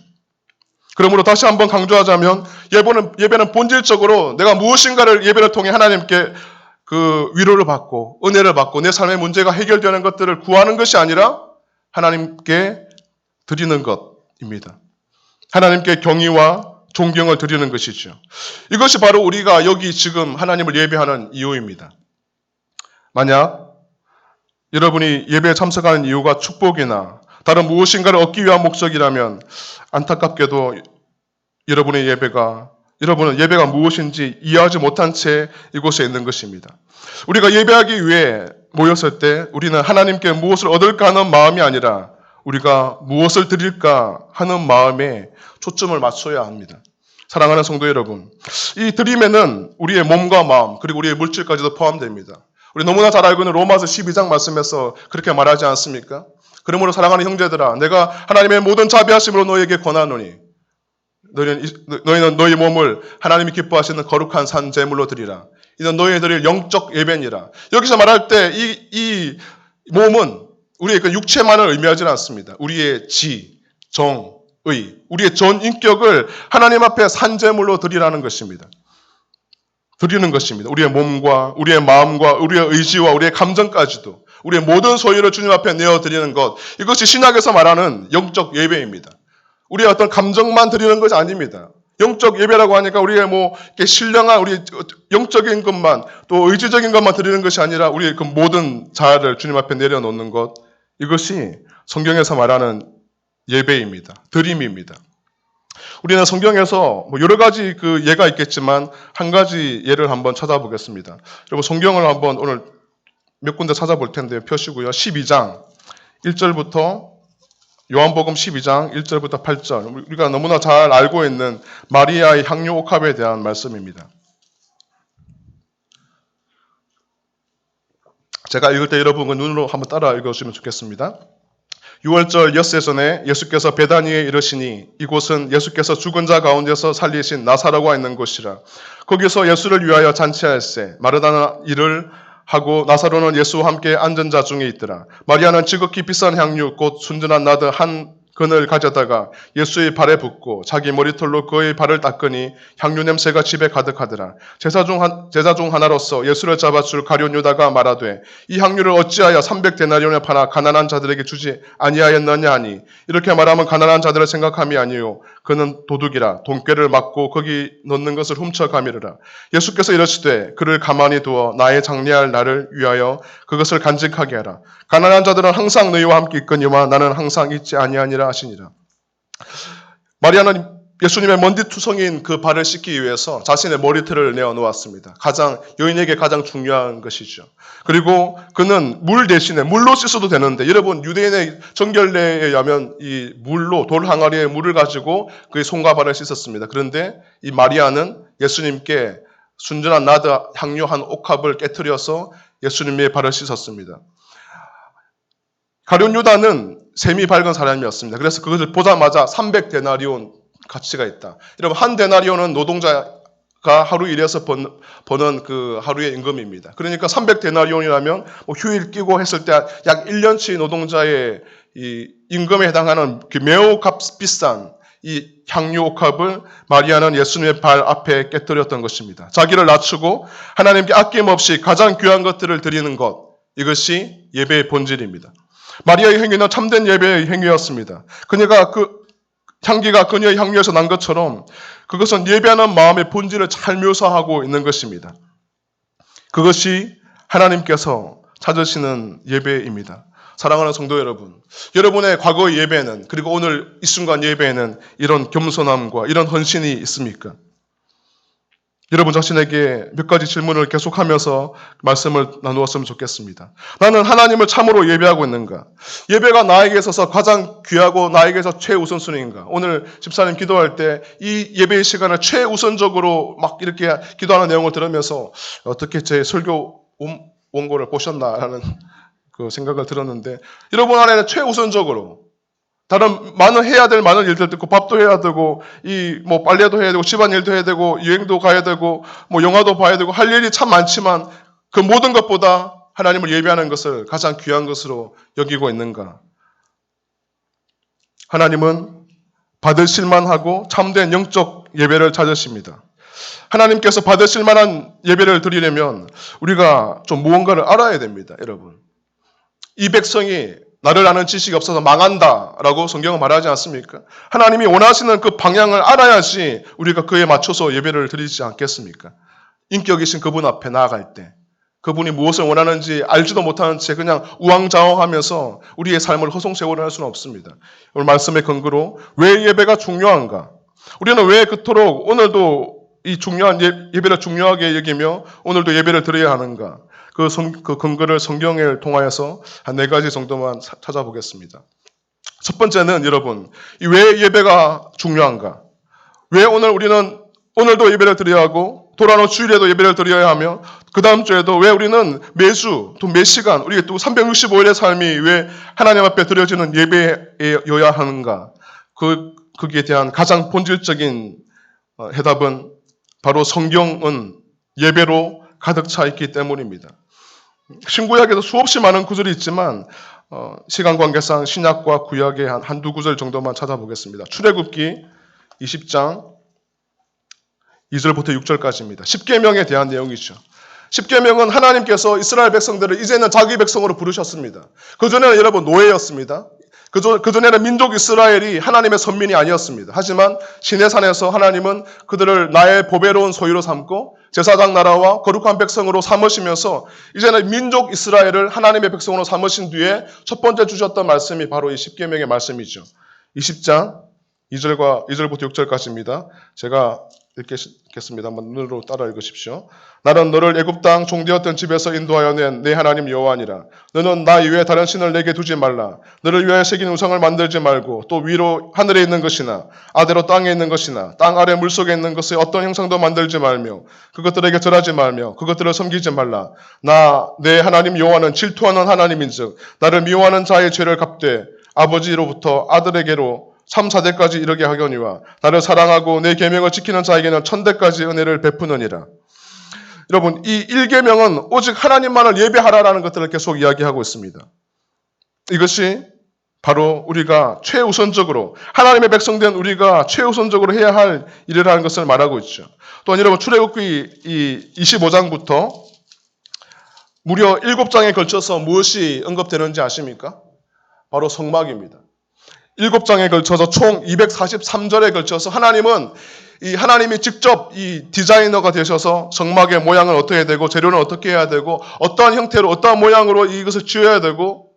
그러므로 다시 한번 강조하자면 예배는 본질적으로 내가 무엇인가를 예배를 통해 하나님께 그 위로를 받고 은혜를 받고 내 삶의 문제가 해결되는 것들을 구하는 것이 아니라 하나님께 드리는 것입니다. 하나님께 경의와 존경을 드리는 것이죠. 이것이 바로 우리가 여기 지금 하나님을 예배하는 이유입니다. 만약 여러분이 예배에 참석하는 이유가 축복이나 다른 무엇인가를 얻기 위한 목적이라면 안타깝게도 여러분은 예배가 무엇인지 이해하지 못한 채 이곳에 있는 것입니다. 우리가 예배하기 위해 모였을 때 우리는 하나님께 무엇을 얻을까 하는 마음이 아니라 우리가 무엇을 드릴까 하는 마음에 초점을 맞춰야 합니다. 사랑하는 성도 여러분, 이 드림에는 우리의 몸과 마음 그리고 우리의 물질까지도 포함됩니다. 우리 너무나 잘 알고 있는 로마서 12장 말씀에서 그렇게 말하지 않습니까? 그러므로 사랑하는 형제들아, 내가 하나님의 모든 자비하심으로 너에게 권하노니 너희는 너희 몸을 하나님이 기뻐하시는 거룩한 산 제물로 드리라. 이는 너희 드릴 영적 예배니라. 여기서 말할 때 이 몸은 우리의 그 육체만을 의미하지는 않습니다. 우리의 지, 정, 의, 우리의 전 인격을 하나님 앞에 산 제물로 드리라는 것입니다. 드리는 것입니다. 우리의 몸과 우리의 마음과 우리의 의지와 우리의 감정까지도 우리의 모든 소유를 주님 앞에 내어드리는 것, 이것이 신약에서 말하는 영적 예배입니다. 우리의 어떤 감정만 드리는 것이 아닙니다. 영적 예배라고 하니까 우리의 이렇게 신령한 우리 영적인 것만 또 의지적인 것만 드리는 것이 아니라 우리의 그 모든 자아를 주님 앞에 내려놓는 것, 이것이 성경에서 말하는 예배입니다. 드림입니다. 우리는 성경에서 여러 가지 그 예가 있겠지만 한 가지 예를 한번 찾아보겠습니다. 여러분 성경을 한번 오늘 몇 군데 찾아볼 텐데 펴시고요. 12장 1절부터 요한복음 12장 1절부터 8절, 우리가 너무나 잘 알고 있는 마리아의 향유 옥합에 대한 말씀입니다. 제가 읽을 때 여러분 그 눈으로 한번 따라 읽어주시면 좋겠습니다. 6월절 엿새 전에 예수께서 베다니에 이르시니 이곳은 예수께서 죽은 자 가운데서 살리신 나사로가 있는 곳이라. 거기서 예수를 위하여 잔치할세 마르다는 일을 하고 나사로는 예수와 함께 앉은 자 중에 있더라. 마리아는 지극히 비싼 향유 곧 순전한 나드 한 근을 가져다가 예수의 발에 붓고 자기 머리털로 그의 발을 닦으니 향유 냄새가 집에 가득하더라. 제사 중 하나로서 예수를 잡아줄 가룟 유다가 말하되 이 향유를 어찌하여 300데나리온에 팔아 가난한 자들에게 주지 아니하였느냐 하니, 이렇게 말하면 가난한 자들을 생각함이 아니요 그는 도둑이라 돈꾀를 맞고 거기 넣는 것을 훔쳐가미르라. 예수께서 이르시되 그를 가만히 두어 나의 장례할 날을 위하여 그것을 간직하게 하라. 가난한 자들은 항상 너희와 함께 있거니와 나는 항상 있지 아니하니라 하시니라. 마리아는 예수님의 먼지투성이인 그 발을 씻기 위해서 자신의 머리털을 내어놓았습니다. 여인에게 가장 중요한 것이죠. 그리고 그는 물 대신에 물로 씻어도 되는데, 여러분 유대인의 정결례에 의하면 이 물로 돌 항아리에 물을 가지고 그의 손과 발을 씻었습니다. 그런데 이 마리아는 예수님께 순전한 나드 향유 한 옥합을 깨트려서 예수님의 발을 씻었습니다. 가룟 유다는 셈이 밝은 사람이었습니다. 그래서 그것을 보자마자 300데나리온 가치가 있다. 여러분 한 데나리온은 노동자가 하루 일해서 버는 그 하루의 임금입니다. 그러니까 300데나리온이라면 휴일 끼고 했을 때 약 1년치 노동자의 이 임금에 해당하는 매우 비싼 이 향유 옥합을 마리아는 예수님의 발 앞에 깨뜨렸던 것입니다. 자기를 낮추고 하나님께 아낌없이 가장 귀한 것들을 드리는 것, 이것이 예배의 본질입니다. 마리아의 행위는 참된 예배의 행위였습니다. 그녀가 향기가 그녀의 향유에서 난 것처럼 그것은 예배하는 마음의 본질을 잘 묘사하고 있는 것입니다. 그것이 하나님께서 찾으시는 예배입니다. 사랑하는 성도 여러분, 여러분의 과거의 예배는, 그리고 오늘 이 순간 예배에는 이런 겸손함과 이런 헌신이 있습니까? 여러분 자신에게 몇 가지 질문을 계속하면서 말씀을 나누었으면 좋겠습니다. 나는 하나님을 참으로 예배하고 있는가? 예배가 나에게 있어서 가장 귀하고 나에게서 최우선순위인가? 오늘 집사님 기도할 때 이 예배의 시간을 최우선적으로 막 이렇게 기도하는 내용을 들으면서 어떻게 제 설교 원고를 보셨나라는 그 생각을 들었는데, 여러분 안에는 최우선적으로 다른 해야 될 많은 일들 있고, 밥도 해야 되고, 빨래도 해야 되고, 집안일도 해야 되고, 여행도 가야 되고, 영화도 봐야 되고, 할 일이 참 많지만 그 모든 것보다 하나님을 예배하는 것을 가장 귀한 것으로 여기고 있는가? 하나님은 받으실 만하고 참된 영적 예배를 찾으십니다. 하나님께서 받으실 만한 예배를 드리려면 우리가 좀 무언가를 알아야 됩니다, 여러분. 이 백성이 나를 아는 지식이 없어서 망한다라고 성경은 말하지 않습니까? 하나님이 원하시는 그 방향을 알아야지 우리가 그에 맞춰서 예배를 드리지 않겠습니까? 인격이신 그분 앞에 나아갈 때 그분이 무엇을 원하는지 알지도 못하는 채 그냥 우왕좌왕하면서 우리의 삶을 허송세월을 할 수는 없습니다. 오늘 말씀의 근거로 왜 예배가 중요한가? 우리는 왜 그토록 오늘도 이 중요한 예배를 중요하게 여기며 오늘도 예배를 드려야 하는가? 그 근거를 성경을 통하여서 한 4가지 정도만 찾아보겠습니다. 첫 번째는 여러분, 왜 예배가 중요한가? 왜 우리는 오늘도 예배를 드려야 하고 돌아오는 주일에도 예배를 드려야 하며 그 다음 주에도 왜 우리는 매주 또 매 시간 우리 또 365일의 삶이 왜 하나님 앞에 드려지는 예배여야 하는가? 그 거기에 대한 가장 본질적인 해답은 바로 성경은 예배로 가득 차 있기 때문입니다. 신구약에도 수없이 많은 구절이 있지만 시간 관계상 신약과 구약의 한두 구절 정도만 찾아보겠습니다. 출애굽기 20장 2절부터 6절까지입니다. 십계명에 대한 내용이죠. 십계명은 하나님께서 이스라엘 백성들을 이제는 자기 백성으로 부르셨습니다. 그전에는 여러분 노예였습니다. 그전에는 민족 이스라엘이 하나님의 선민이 아니었습니다. 하지만 시내산에서 하나님은 그들을 나의 보배로운 소유로 삼고 제사장 나라와 거룩한 백성으로 삼으시면서 이제는 민족 이스라엘을 하나님의 백성으로 삼으신 뒤에 첫 번째 주셨던 말씀이 바로 이 십계명의 말씀이죠. 20장 2절부터 6절까지입니다. 제가 읽겠습니다. 한번 눈으로 따라 읽으십시오. 나는 너를 애굽 땅 종되었던 집에서 인도하여 낸 내 하나님 여호와니라. 너는 나 이외에 다른 신을 내게 두지 말라. 너를 위하여 새긴 우상을 만들지 말고 또 위로 하늘에 있는 것이나 아래로 땅에 있는 것이나 땅 아래 물속에 있는 것의 어떤 형상도 만들지 말며 그것들에게 절하지 말며 그것들을 섬기지 말라. 나 내 하나님 여호와는 질투하는 하나님인즉 나를 미워하는 자의 죄를 갚되 아버지로부터 아들에게로 3, 4대까지 이르게 하거니와 나를 사랑하고 내 계명을 지키는 자에게는 1000대까지 은혜를 베푸느니라. 여러분, 이 1계명은 오직 하나님만을 예배하라라는 것들을 계속 이야기하고 있습니다. 이것이 바로 우리가 최우선적으로 하나님의 백성된 우리가 최우선적으로 해야 할 일이라는 것을 말하고 있죠. 또한 여러분 출애굽기 이 25장부터 무려 7장에 걸쳐서 무엇이 언급되는지 아십니까? 바로 성막입니다. 7장에 걸쳐서 총 243절에 걸쳐서 하나님이 직접 이 디자이너가 되셔서 성막의 모양을 어떻게 해야 되고 재료는 어떻게 해야 되고 어떠한 형태로 어떠한 모양으로 이것을 지어야 되고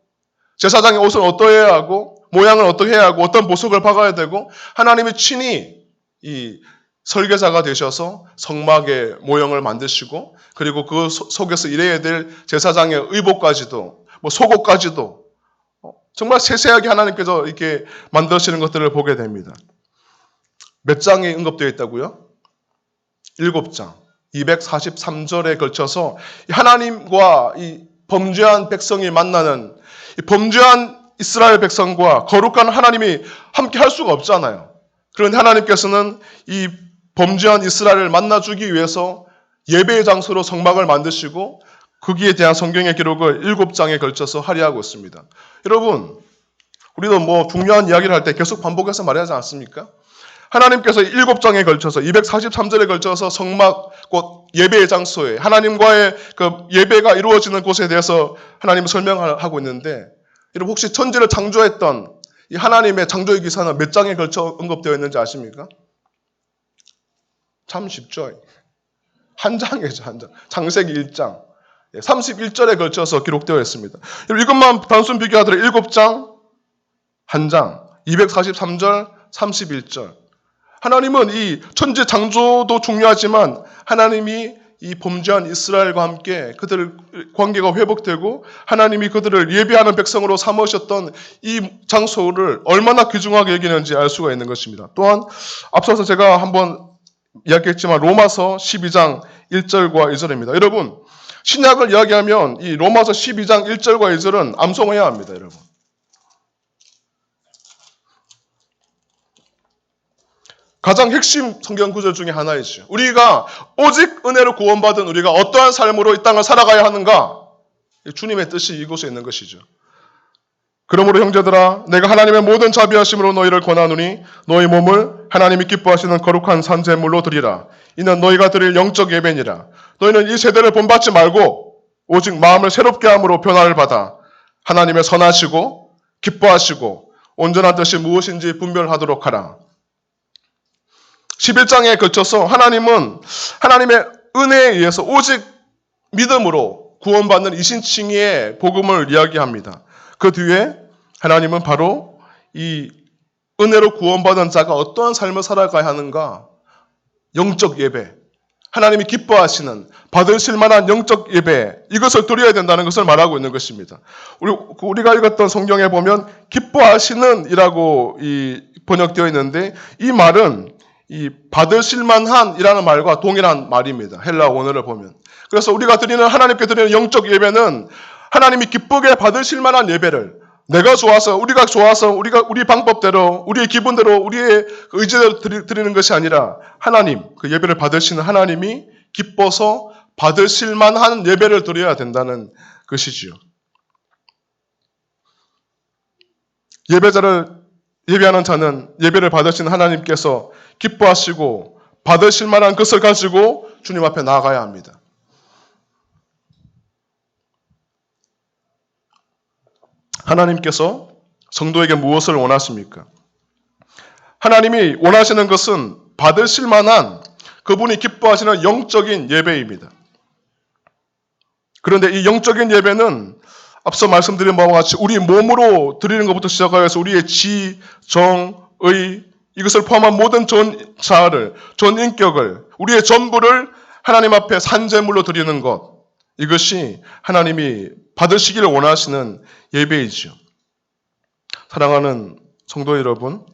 제사장의 옷은 어떠해야 하고 모양을 어떻게 해야 하고 어떤 보석을 박아야 되고 하나님이 친히 이 설계자가 되셔서 성막의 모형을 만드시고 그리고 그 속에서 일해야 될 제사장의 의복까지도 속옷까지도 정말 세세하게 하나님께서 이렇게 만드시는 것들을 보게 됩니다. 몇 장이 언급되어 있다고요? 7장. 243절에 걸쳐서 하나님과 이 범죄한 백성이 만나는 이 범죄한 이스라엘 백성과 거룩한 하나님이 함께 할 수가 없잖아요. 그런데 하나님께서는 이 범죄한 이스라엘을 만나주기 위해서 예배의 장소로 성막을 만드시고 거기에 대한 성경의 기록을 7장에 걸쳐서 할애하고 있습니다. 여러분, 우리도 중요한 이야기를 할 때 계속 반복해서 말하지 않습니까? 하나님께서 7장에 걸쳐서 243절에 걸쳐서 성막 곧 예배의 장소에 하나님과의 그 예배가 이루어지는 곳에 대해서 하나님이 설명하고 있는데 여러분 혹시 천지를 창조했던 이 하나님의 창조의 기사는 몇 장에 걸쳐 언급되어 있는지 아십니까? 참 쉽죠. 한 장이죠, 한 장. 창세기 1장. 31절에 걸쳐서 기록되어 있습니다. 이것만 단순 비교하더라도 7장, 한 장, 243절, 31절. 하나님은 이 천지 창조도 중요하지만 하나님이 이 범죄한 이스라엘과 함께 그들 관계가 회복되고 하나님이 그들을 예배하는 백성으로 삼으셨던 이 장소를 얼마나 귀중하게 여기는지 알 수가 있는 것입니다. 또한 앞서서 제가 한번 이야기했지만 로마서 12장 1절과 2절입니다. 여러분 신약을 이야기하면 이 로마서 12장 1절과 2절은 암송해야 합니다. 여러분. 가장 핵심 성경 구절 중에 하나이죠. 우리가 오직 은혜로 구원받은 우리가 어떠한 삶으로 이 땅을 살아가야 하는가? 주님의 뜻이 이곳에 있는 것이죠. 그러므로 형제들아 내가 하나님의 모든 자비하심으로 너희를 권하노니 너희 몸을 하나님이 기뻐하시는 거룩한 산제물로 드리라. 이는 너희가 드릴 영적 예배니라. 너희는 이 세대를 본받지 말고 오직 마음을 새롭게 함으로 변화를 받아 하나님의 선하시고 기뻐하시고 온전한 뜻이 무엇인지 분별하도록 하라. 11장에 걸쳐서 하나님은 하나님의 은혜에 의해서 오직 믿음으로 구원받는 이신칭의의 복음을 이야기합니다. 그 뒤에 하나님은 바로 이 은혜로 구원받은 자가 어떠한 삶을 살아가야 하는가? 영적 예배, 하나님이 기뻐하시는 받으실 만한 영적 예배, 이것을 드려야 된다는 것을 말하고 있는 것입니다. 우리가 읽었던 성경에 보면 기뻐하시는 이라고 번역되어 있는데 이 말은 이 받으실 만한이라는 말과 동일한 말입니다. 헬라 원어를 보면. 그래서 우리가 드리는 하나님께 드리는 영적 예배는 하나님이 기쁘게 받으실 만한 예배를 내가 좋아서, 우리가 좋아서, 우리 방법대로, 우리의 기분대로, 우리의 의지대로 드리는 것이 아니라 하나님, 그 예배를 받으시는 하나님이 기뻐서 받으실 만한 예배를 드려야 된다는 것이지요. 예배하는 자는 예배를 받으신 하나님께서 기뻐하시고 받으실 만한 것을 가지고 주님 앞에 나아가야 합니다. 하나님께서 성도에게 무엇을 원하십니까? 하나님이 원하시는 것은 받으실 만한 그분이 기뻐하시는 영적인 예배입니다. 그런데 이 영적인 예배는 앞서 말씀드린 바와 같이 우리 몸으로 드리는 것부터 시작하여서 우리의 지, 정, 의 이것을 포함한 모든 전 자아를, 전 인격을, 우리의 전부를 하나님 앞에 산제물로 드리는 것, 이것이 하나님이 받으시기를 원하시는 예배이지요. 사랑하는 성도 여러분,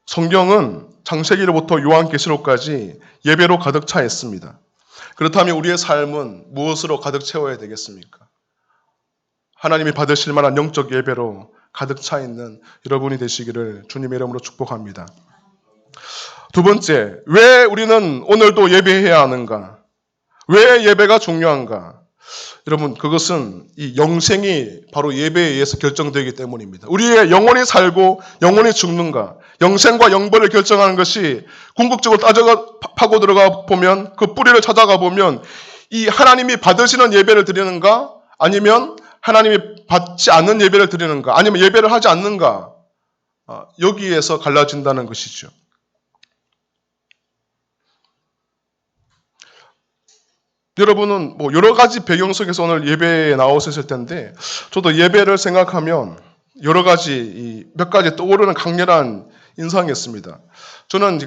성경은 창세기로부터 요한계시록까지 예배로 가득 차 있습니다. 그렇다면 우리의 삶은 무엇으로 가득 채워야 되겠습니까? 하나님이 받으실 만한 영적 예배로 가득 차 있는 여러분이 되시기를 주님의 이름으로 축복합니다. 두 번째, 왜 우리는 오늘도 예배해야 하는가? 왜 예배가 중요한가? 여러분, 그것은 이 영생이 바로 예배에 의해서 결정되기 때문입니다. 우리의 영혼이 살고 영혼이 죽는가? 영생과 영벌을 결정하는 것이 궁극적으로 파고 들어가 보면 그 뿌리를 찾아가 보면 이 하나님이 받으시는 예배를 드리는가? 아니면 하나님이 받지 않는 예배를 드리는가? 아니면 예배를 하지 않는가? 여기에서 갈라진다는 것이죠. 여러분은 뭐 여러 가지 배경 속에서 오늘 예배에 나오셨을 텐데 저도 예배를 생각하면 여러 가지 몇 가지 떠오르는 강렬한 인상이었습니다. 저는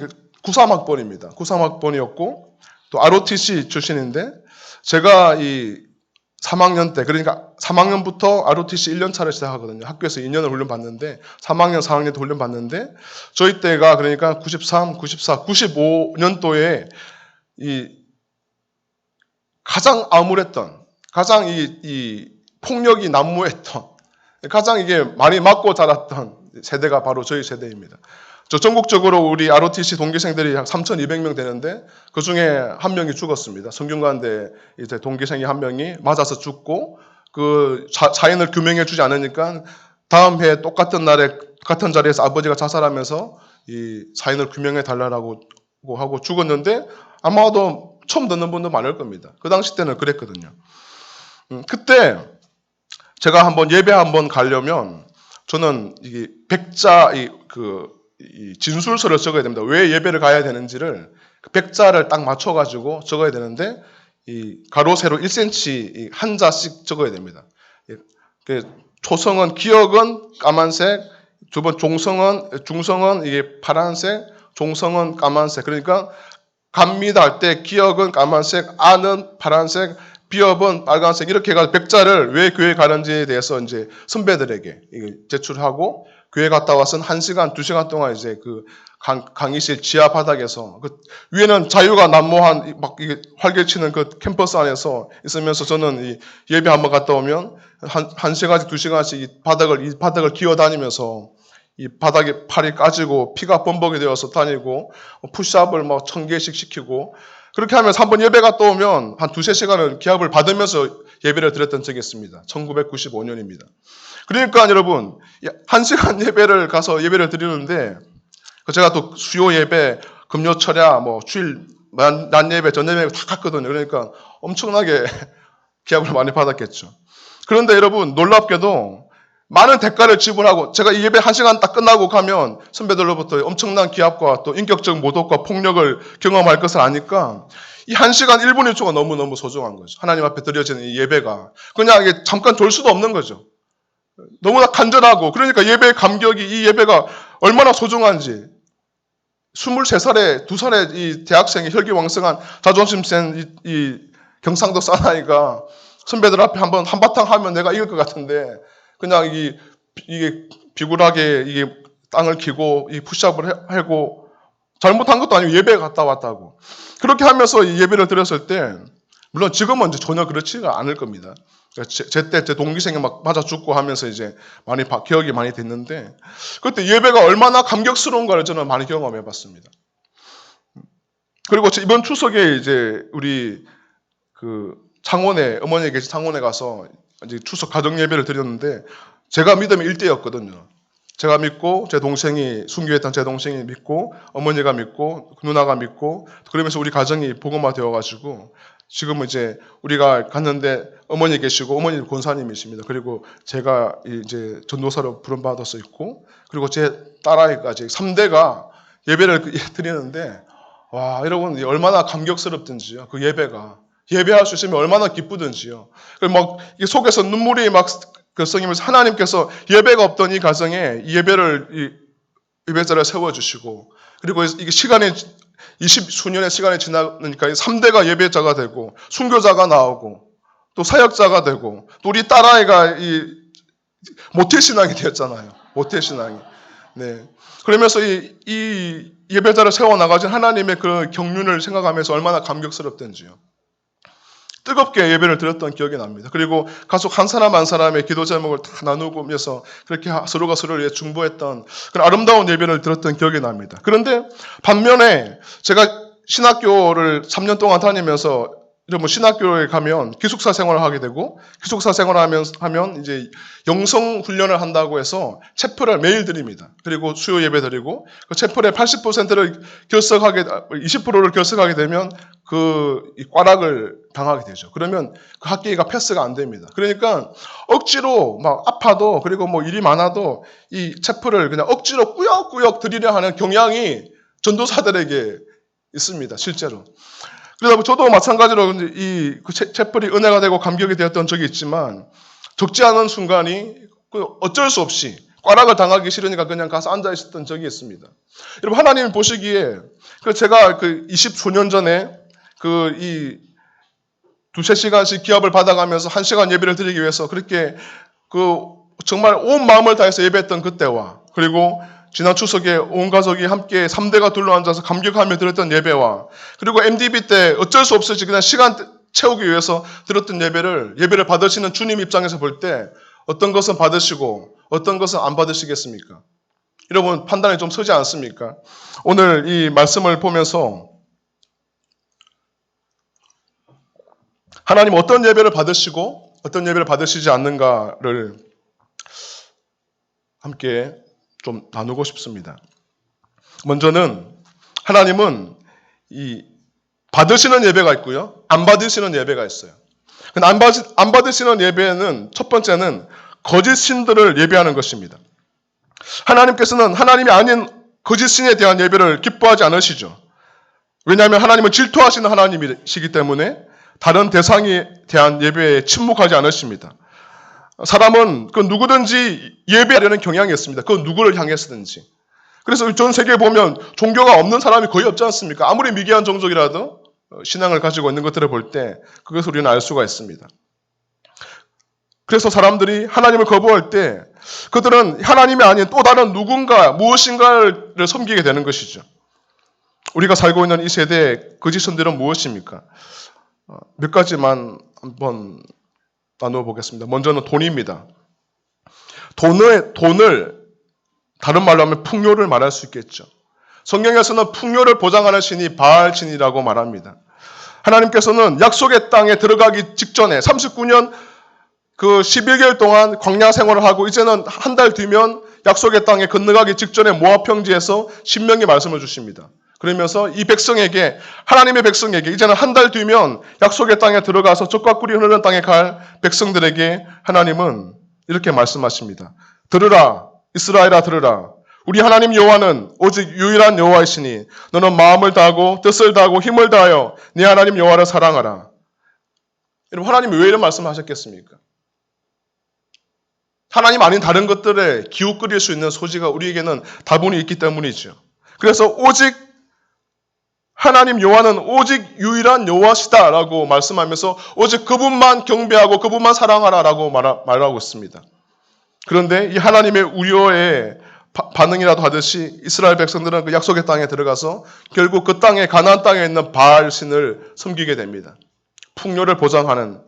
93학번입니다. 93학번이었고 또 ROTC 출신인데 제가 이 3학년 때 그러니까 3학년부터 ROTC 1년 차를 시작하거든요. 학교에서 2년을 훈련 받는데 3학년, 4학년 때 훈련 받는데 저희 때가 그러니까 93, 94, 95년도에 이 가장 암울했던, 가장 이 폭력이 난무했던, 가장 이게 많이 맞고 자랐던 세대가 바로 저희 세대입니다. 전국적으로 우리 ROTC 동기생들이 한 3,200명 되는데 그 중에 한 명이 죽었습니다. 성균관대 이제 동기생이 한 명이 맞아서 죽고 그 사인을 규명해 주지 않으니까 다음 해 똑같은 날에 같은 자리에서 아버지가 자살하면서 이 사인을 규명해 달라고 하고 죽었는데 아마도 처음 듣는 분도 많을 겁니다. 그 당시 때는 그랬거든요. 그때 제가 한번 예배 한번 가려면 저는 이게 백자 이 진술서를 적어야 됩니다. 왜 예배를 가야 되는지를 백자를 딱 맞춰가지고 적어야 되는데 이 가로 세로 1cm 한자씩 적어야 됩니다. 초성은 기억은 까만색, 두 번 중성은 이게 파란색, 종성은 까만색. 그러니까 갑니다 할 때 기억은 까만색, 아는 파란색, 비업은 빨간색 이렇게 해서 백자를 왜 교회 가는지에 대해서 이제 선배들에게 제출하고 교회 갔다 와서는 1시간, 2시간 동안 이제 그 강의실 지하 바닥에서 그 위에는 자유가 난무한 막 이게 활개치는 그 캠퍼스 안에서 있으면서 저는 이 예배 한번 갔다 오면 1시간씩 2시간씩 이 바닥을 기어다니면서 이 바닥에 팔이 까지고 피가 범벅이 되어서 다니고 푸시업을 막 1000개씩 시키고 그렇게 하면서 한번 예배 갔다 오면 한 2-3시간을 기합을 받으면서 예배를 드렸던 적이 있습니다. 1995년입니다. 그러니까 여러분 1시간 예배를 가서 예배를 드리는데 제가 또 수요 예배, 금요 철야, 뭐 주일 낮 예배, 전 예배 다 갔거든요. 그러니까 엄청나게 기합을 많이 받았겠죠. 그런데 여러분 놀랍게도 많은 대가를 지불하고 제가 이 예배 1시간 딱 끝나고 가면 선배들로부터 엄청난 기합과 또 인격적 모독과 폭력을 경험할 것을 아니까 이 1시간 1분 1초가 너무너무 소중한 거죠. 하나님 앞에 드려지는 이 예배가 그냥 이게 잠깐 졸 수도 없는 거죠. 너무나 간절하고 그러니까 예배의 감격이 이 예배가 얼마나 소중한지 23살에 2살에 이 대학생이 혈기왕성한 자존심 센 이 경상도 사나이가 선배들 앞에 한바탕 하면 내가 이길 것 같은데 그냥 이게 비굴하게 이게 땅을 키고 이 푸시업을 하고 잘못한 것도 아니고 예배에 갔다 왔다고. 그렇게 하면서 이 예배를 드렸을 때 물론 지금은 이제 전혀 그렇지가 않을 겁니다. 제때 제 동기생이 막 맞아 죽고 하면서 이제 많이 기억이 많이 됐는데 그때 예배가 얼마나 감격스러운가를 저는 많이 경험해 봤습니다. 그리고 이번 추석에 이제 우리 그 창원에 어머니 계신 창원에 가서 이제 추석 가정 예배를 드렸는데 제가 믿음이 1대였거든요. 제가 믿고 제 동생이 순교했던 제 동생이 믿고 어머니가 믿고 누나가 믿고 그러면서 우리 가정이 복음화 되어가지고 지금은 이제 우리가 갔는데 어머니 계시고 어머니 권사님이십니다. 그리고 제가 이제 전도사로 부름받아서 있고 그리고 제 딸아이까지 3대가 예배를 드리는데 와 여러분 얼마나 감격스럽든지요. 그 예배할 수 있으면 얼마나 기쁘든지요. 막 속에서 눈물이 막 그 성님을 하나님께서 예배가 없던 이 가정에 예배자를 세워주시고 그리고 이게 시간이 20수년의 시간이 지나니까 3대가 예배자가 되고 순교자가 나오고 또 사역자가 되고 또 우리 딸아이가 이 모태신앙이 되었잖아요. 모태신앙이. 네. 그러면서 이 예배자를 세워나가진 하나님의 그 경륜을 생각하면서 얼마나 감격스럽던지요. 뜨겁게 예배를 드렸던 기억이 납니다. 그리고 가족 한 사람 한 사람의 기도 제목을 다 나누면서 그렇게 서로가 서로를 위해 중보했던 그런 아름다운 예배를 드렸던 기억이 납니다. 그런데 반면에 제가 신학교를 3년 동안 다니면서 뭐 신학교에 가면 기숙사 생활을 하게 되고 기숙사 생활을 하면 이제 영성 훈련을 한다고 해서 채플을 매일 드립니다. 그리고 수요 예배 드리고 그 채플의 80%를 20%를 결석하게 되면 그 꽈락을 당하게 되죠. 그러면 그 학기가 패스가 안 됩니다. 그러니까 억지로 막 아파도 그리고 뭐 일이 많아도 이 채플을 그냥 억지로 꾸역꾸역 드리려 하는 경향이 전도사들에게 있습니다. 실제로. 그러다 저도 마찬가지로 그 채플이 은혜가 되고 감격이 되었던 적이 있지만 적지 않은 순간이 어쩔 수 없이 꽈락을 당하기 싫으니까 그냥 가서 앉아 있었던 적이 있습니다. 여러분 하나님이 보시기에 제가 그 20수년 전에 이 2-3시간씩 기합을 받아가면서 1시간 예배를 드리기 위해서 그렇게 정말 온 마음을 다해서 예배했던 그때와 그리고 지난 추석에 온 가족이 함께 3대가 둘러앉아서 감격하며 드렸던 예배와 그리고 MDB 때 어쩔 수 없이 그냥 시간 채우기 위해서 드렸던 예배를 받으시는 주님 입장에서 볼 때 어떤 것은 받으시고 어떤 것은 안 받으시겠습니까? 여러분 판단이 좀 서지 않습니까? 오늘 이 말씀을 보면서 하나님 어떤 예배를 받으시고 어떤 예배를 받으시지 않는가를 함께 좀 나누고 싶습니다. 먼저는 하나님은 이 받으시는 예배가 있고요. 안 받으시는 예배가 있어요. 안 받으시는 예배는 첫 번째는 거짓 신들을 예배하는 것입니다. 하나님께서는 하나님이 아닌 거짓 신에 대한 예배를 기뻐하지 않으시죠. 왜냐하면 하나님은 질투하시는 하나님이시기 때문에 다른 대상에 대한 예배에 침묵하지 않으십니다. 사람은 그 누구든지 예배하려는 경향이 있습니다. 그 누구를 향해서든지. 그래서 전 세계에 보면 종교가 없는 사람이 거의 없지 않습니까? 아무리 미개한 종족이라도 신앙을 가지고 있는 것들을 볼 때 그것을 우리는 알 수가 있습니다. 그래서 사람들이 하나님을 거부할 때 그들은 하나님이 아닌 또 다른 누군가 무엇인가를 섬기게 되는 것이죠. 우리가 살고 있는 이 세대의 거짓 신들은 무엇입니까? 몇 가지만 한번 나누어 보겠습니다. 먼저는 돈입니다. 돈을 다른 말로 하면 풍요를 말할 수 있겠죠. 성경에서는 풍요를 보장하는 신이 바알신이라고 말합니다. 하나님께서는 약속의 땅에 들어가기 직전에 39년 그 11개월 동안 광야 생활을 하고 이제는 한 달 뒤면 약속의 땅에 건너가기 직전에 모압 평지에서 신명기 말씀을 주십니다. 그러면서 이 백성에게 하나님의 백성에게 이제는 한 달 뒤면 약속의 땅에 들어가서 젖과 꿀이 흐르는 땅에 갈 백성들에게 하나님은 이렇게 말씀하십니다. 들으라 이스라엘아 들으라 우리 하나님 여호와는 오직 유일한 여호와이시니 너는 마음을 다하고 뜻을 다하고 힘을 다하여 네 하나님 여호와를 사랑하라. 여러분 하나님이 왜 이런 말씀을 하셨겠습니까? 하나님 아닌 다른 것들에 기웃거릴 수 있는 소지가 우리에게는 다분히 있기 때문이죠. 그래서 오직 하나님 여호와는 오직 유일한 여호와시다라고 말씀하면서 오직 그분만 경배하고 그분만 사랑하라라고 말하고 있습니다. 그런데 이 하나님의 우려에 반응이라도 하듯이 이스라엘 백성들은 그 약속의 땅에 들어가서 결국 그 땅에 가나안 땅에 있는 바알 신을 섬기게 됩니다. 풍요를 보장하는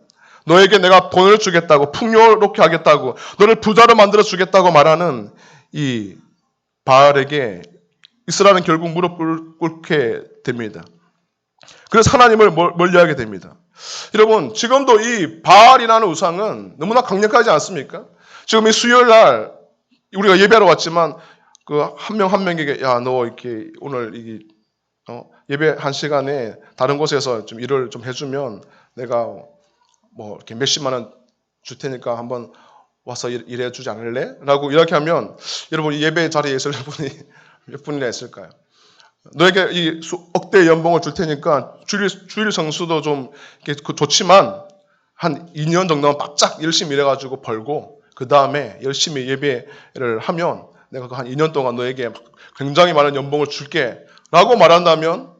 너에게 내가 돈을 주겠다고, 풍요롭게 하겠다고, 너를 부자로 만들어 주겠다고 말하는 이 바알에게 이스라엘은 결국 무릎 꿇게 됩니다. 그래서 하나님을 멀리하게 됩니다. 여러분, 지금도 이 바알이라는 우상은 너무나 강력하지 않습니까? 지금 이 수요일 날 우리가 예배하러 왔지만 그 한 명 한 명에게 야, 너 이렇게 오늘 예배 한 시간에 다른 곳에서 좀 일을 좀 해주면 내가 뭐 이렇게 몇십만 원 줄 테니까 한번 와서 일해 주지 않을래? 라고 이렇게 하면 여러분 이 예배 자리에 있을 분이 몇 분이나 있을까요? 너에게 이 억대 연봉을 줄 테니까 주일 성수도 좀 이렇게 좋지만 한 2년 정도만 바짝 열심히 일해가지고 벌고 그 다음에 열심히 예배를 하면 내가 그 한 2년 동안 너에게 굉장히 많은 연봉을 줄게 라고 말한다면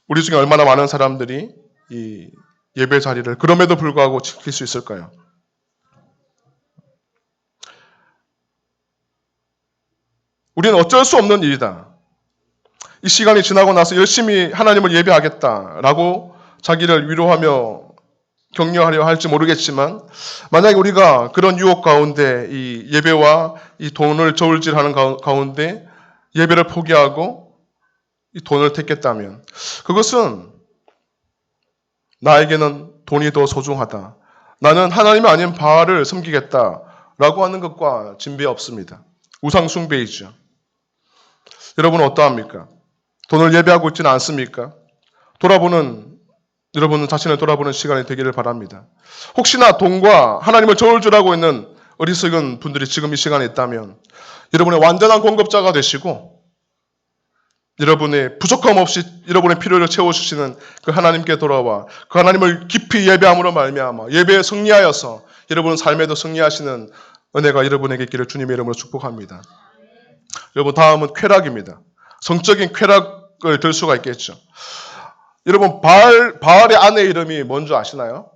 우리 중에 얼마나 많은 사람들이 이 예배 자리를 그럼에도 불구하고 지킬 수 있을까요? 우리는 어쩔 수 없는 일이다. 이 시간이 지나고 나서 열심히 하나님을 예배하겠다라고 자기를 위로하며 격려하려 할지 모르겠지만 만약에 우리가 그런 유혹 가운데 이 예배와 이 돈을 저울질하는 가운데 예배를 포기하고 이 돈을 택했다면 그것은 나에게는 돈이 더 소중하다. 나는 하나님이 아닌 바알을 섬기겠다라고 하는 것과 진배 없습니다. 우상 숭배이죠. 여러분은 어떠합니까? 돈을 예배하고 있지는 않습니까? 여러분은 자신을 돌아보는 시간이 되기를 바랍니다. 혹시나 돈과 하나님을 저울질하고 있는 어리석은 분들이 지금 이 시간에 있다면 여러분의 완전한 공급자가 되시고 여러분의 부족함 없이 여러분의 필요를 채워주시는 그 하나님께 돌아와 그 하나님을 깊이 예배함으로 말미암아 예배에 승리하여서 여러분 삶에도 승리하시는 은혜가 여러분에게 있기를 주님의 이름으로 축복합니다. 여러분 다음은 쾌락입니다. 성적인 쾌락을 들 수가 있겠죠. 여러분 바알의 아내 이름이 뭔지 아시나요?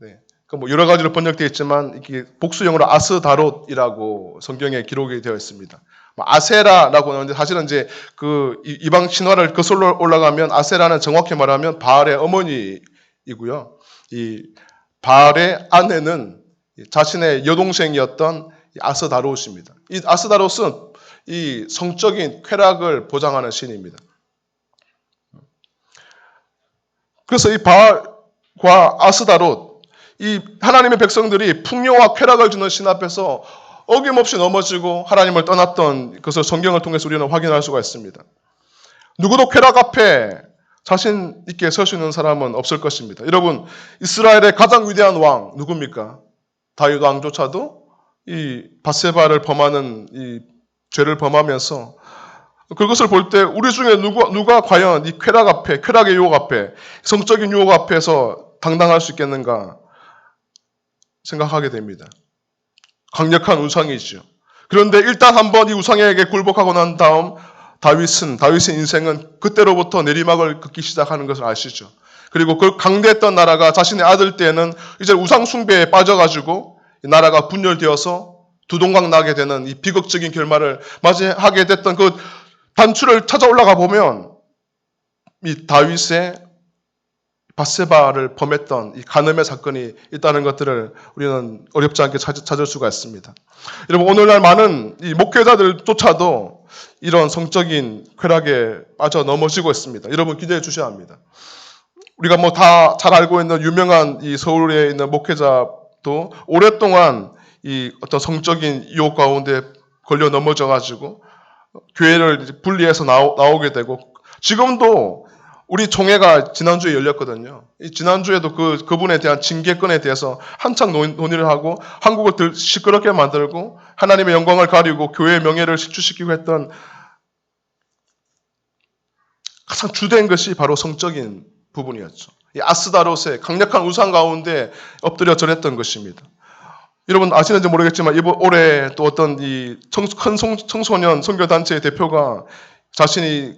네, 뭐 여러 가지로 번역되어 있지만 이게 복수형으로 아스다롯이라고 성경에 기록이 되어 있습니다. 아세라라고 하는데 사실은 이제 그 이방 신화를 거슬러 올라가면 아세라는 정확히 말하면 바알의 어머니이고요. 이 바알의 아내는 자신의 여동생이었던 아스다롯입니다. 이 아스다롯은 이 성적인 쾌락을 보장하는 신입니다. 그래서 이 바알과 아스다롯, 이 하나님의 백성들이 풍요와 쾌락을 주는 신 앞에서 어김없이 넘어지고 하나님을 떠났던 것을 성경을 통해서 우리는 확인할 수가 있습니다. 누구도 쾌락 앞에 자신 있게 설 수 있는 사람은 없을 것입니다. 여러분, 이스라엘의 가장 위대한 왕 누굽니까? 다윗 왕조차도 이 밧세바를 범하는 이 죄를 범하면서 그것을 볼 때 우리 중에 누가 과연 이 쾌락 앞에, 쾌락의 유혹 앞에, 성적인 유혹 앞에서 당당할 수 있겠는가 생각하게 됩니다. 강력한 우상이죠. 그런데 일단 한번 이 우상에게 굴복하고 난 다음 다윗의 인생은 그때로부터 내리막을 긋기 시작하는 것을 아시죠. 그리고 그 강대했던 나라가 자신의 아들 때에는 이제 우상 숭배에 빠져가지고 이 나라가 분열되어서 두동강 나게 되는 이 비극적인 결말을 맞이하게 됐던 그 단추를 찾아 올라가 보면 이 다윗의 밧세바를 범했던 이 간음의 사건이 있다는 것들을 우리는 어렵지 않게 찾을 수가 있습니다. 여러분 오늘날 많은 이 목회자들조차도 이런 성적인 쾌락에 빠져 넘어지고 있습니다. 여러분 기대해 주셔야 합니다. 우리가 뭐 다 잘 알고 있는 유명한 이 서울에 있는 목회자도 오랫동안 이 어떤 성적인 유혹 가운데 걸려 넘어져 가지고 교회를 분리해서 나오게 되고 지금도 우리 총회가 지난주에 열렸거든요. 이 지난주에도 그분에 대한 징계권에 대해서 한창 논의를 하고 한국을 시끄럽게 만들고 하나님의 영광을 가리고 교회의 명예를 식추시키고 했던 가장 주된 것이 바로 성적인 부분이었죠. 이 아스다롯의 강력한 우상 가운데 엎드려 절했던 것입니다. 여러분 아시는지 모르겠지만 올해 또 어떤 이 큰 청소년 선교단체의 대표가 자신이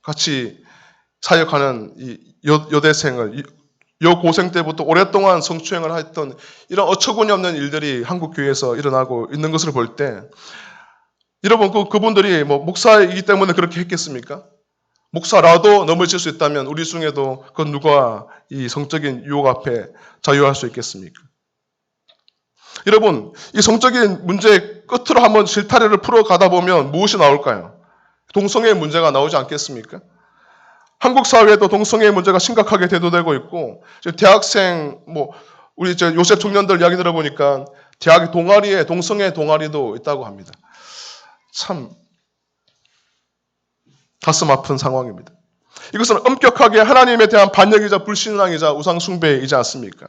같이 사역하는 이 여대생을 여고생 때부터 오랫동안 성추행을 했던 이런 어처구니 없는 일들이 한국 교회에서 일어나고 있는 것을 볼 때 여러분 그분들이 뭐 목사이기 때문에 그렇게 했겠습니까? 목사라도 넘어질 수 있다면 우리 중에도 그 누가 이 성적인 유혹 앞에 자유할 수 있겠습니까? 여러분, 이 성적인 문제의 끝으로 한번 실타래를 풀어가다 보면 무엇이 나올까요? 동성애의 문제가 나오지 않겠습니까? 한국 사회에도 동성애의 문제가 심각하게 대두되고 있고, 대학생, 우리 요새 청년들 이야기 들어보니까 대학 동아리에 동성애 동아리도 있다고 합니다. 참 가슴 아픈 상황입니다. 이것은 엄격하게 하나님에 대한 반역이자 불신앙이자 우상숭배이지 않습니까?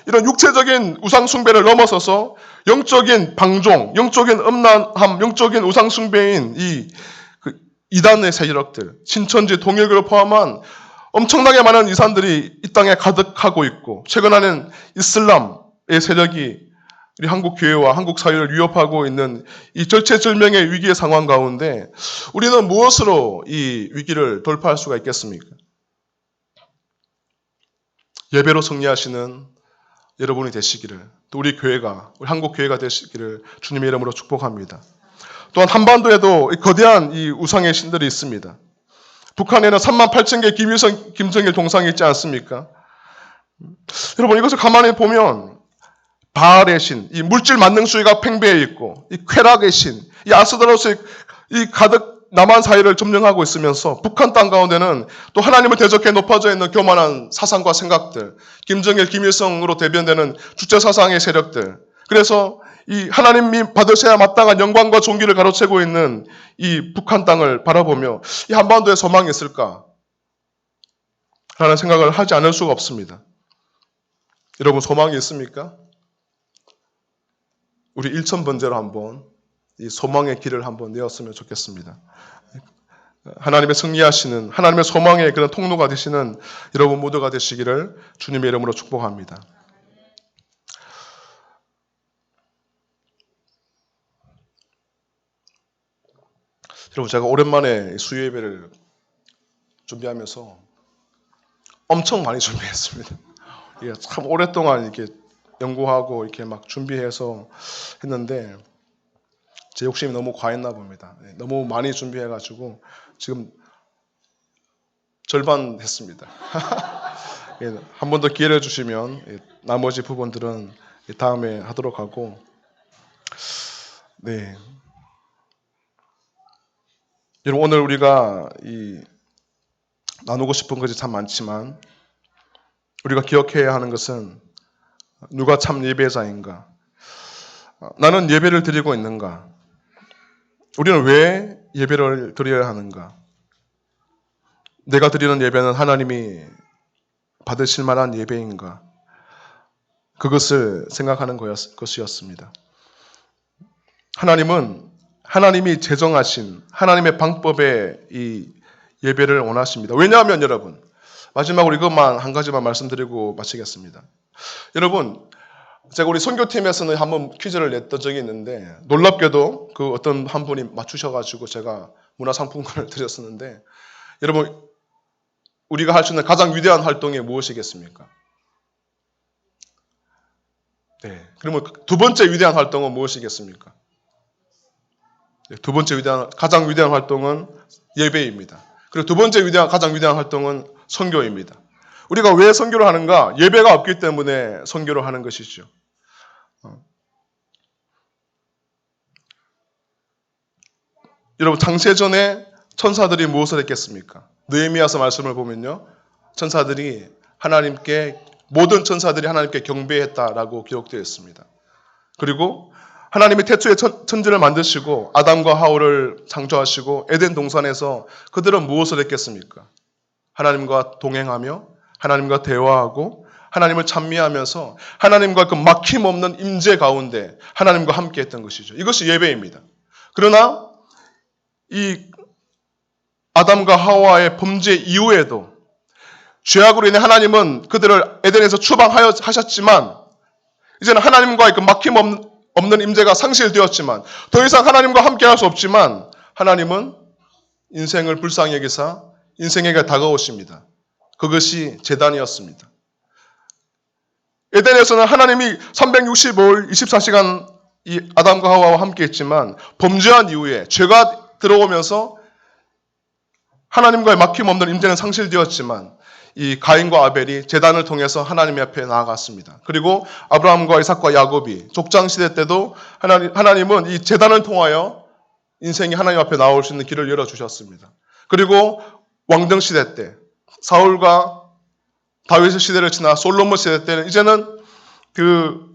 이런 육체적인 우상숭배를 넘어서서 영적인 방종, 영적인 음란함, 영적인 우상숭배인 이단의 세력들, 신천지, 동일교를 포함한 엄청나게 많은 이산들이 이 땅에 가득하고 있고, 최근에는 이슬람의 세력이 우리 한국 교회와 한국 사회를 위협하고 있는 이 절체절명의 위기의 상황 가운데 우리는 무엇으로 이 위기를 돌파할 수가 있겠습니까? 예배로 승리하시는 여러분이 되시기를, 또 우리 교회가, 우리 한국 교회가 되시기를 주님의 이름으로 축복합니다. 또한 한반도에도 거대한 이 우상의 신들이 있습니다. 북한에는 38,000개 김정일 동상이 있지 않습니까? 여러분, 이것을 가만히 보면 바알의 신, 이 물질 만능주의가 팽배해 있고, 이 쾌락의 신, 이 아스드로스 이 가득 남한 사회를 점령하고 있으면서 북한 땅 가운데는 또 하나님을 대적해 높아져 있는 교만한 사상과 생각들, 김정일, 김일성으로 대변되는 주체사상의 세력들, 그래서 이 하나님이 받으셔야 마땅한 영광과 존귀를 가로채고 있는 이 북한 땅을 바라보며 이 한반도에 소망이 있을까? 라는 생각을 하지 않을 수가 없습니다. 여러분, 소망이 있습니까? 우리 일천번제로 한번 이 소망의 길을 한번 내었으면 좋겠습니다. 하나님의 승리하시는, 하나님의 소망의 그런 통로가 되시는 여러분 모두가 되시기를 주님의 이름으로 축복합니다. 여러분, 제가 오랜만에 수요 예배를 준비하면서 엄청 많이 준비했습니다. 이게 참 오랫동안 이렇게 연구하고 이렇게 막 준비해서 했는데 제 욕심이 너무 과했나 봅니다. 너무 많이 준비해가지고 지금 절반 했습니다. 한 번 더 기회를 주시면 나머지 부분들은 다음에 하도록 하고, 네. 여러분, 오늘 우리가 나누고 싶은 것이 참 많지만 우리가 기억해야 하는 것은 누가 참 예배자인가? 나는 예배를 드리고 있는가? 우리는 왜 예배를 드려야 하는가? 내가 드리는 예배는 하나님이 받으실 만한 예배인가? 그것을 생각하는 것이었습니다. 하나님은 하나님이 제정하신 하나님의 방법의 이 예배를 원하십니다. 왜냐하면 여러분, 마지막으로 이것만 한 가지만 말씀드리고 마치겠습니다. 여러분, 제가 우리 선교팀에서는 한번 퀴즈를 냈던 적이 있는데 놀랍게도 그 어떤 한 분이 맞추셔가지고 제가 문화상품권을 드렸었는데, 여러분, 우리가 할 수 있는 가장 위대한 활동이 무엇이겠습니까? 네, 그러면 두 번째 위대한 활동은 무엇이겠습니까? 네, 두 번째 가장 위대한 활동은 예배입니다. 그리고 두 번째 가장 위대한 활동은 선교입니다. 우리가 왜 선교를 하는가? 예배가 없기 때문에 선교를 하는 것이죠. 여러분, 창세전에 천사들이 무엇을 했겠습니까? 느헤미야서 말씀을 보면요, 모든 천사들이 하나님께 경배했다라고 기록되어 있습니다. 그리고 하나님이 태초에 천지를 만드시고 아담과 하울을 창조하시고 에덴 동산에서 그들은 무엇을 했겠습니까? 하나님과 동행하며 하나님과 대화하고 하나님을 찬미하면서 하나님과 그 막힘없는 임재 가운데 하나님과 함께 했던 것이죠. 이것이 예배입니다. 그러나 이 아담과 하와의 범죄 이후에도 죄악으로 인해 하나님은 그들을 에덴에서 추방하셨지만 이제는 하나님과의 그 막힘없는 임재가 상실되었지만 더 이상 하나님과 함께할 수 없지만 하나님은 인생을 불쌍히 여기사 인생에게 다가오십니다. 그것이 제단이었습니다. 에덴에서는 하나님이 365일 24시간 이 아담과 하와와 함께 했지만 범죄한 이후에 죄가 들어오면서 하나님과의 막힘없는 임재는 상실되었지만 이 가인과 아벨이 제단을 통해서 하나님 앞에 나아갔습니다. 그리고 아브라함과 이삭과 야곱이 족장 시대 때도 하나님은 이 제단을 통하여 인생이 하나님 앞에 나올 수 있는 길을 열어주셨습니다. 그리고 왕정 시대 때 사울과 다윗의 시대를 지나 솔로몬 시대 때는 이제는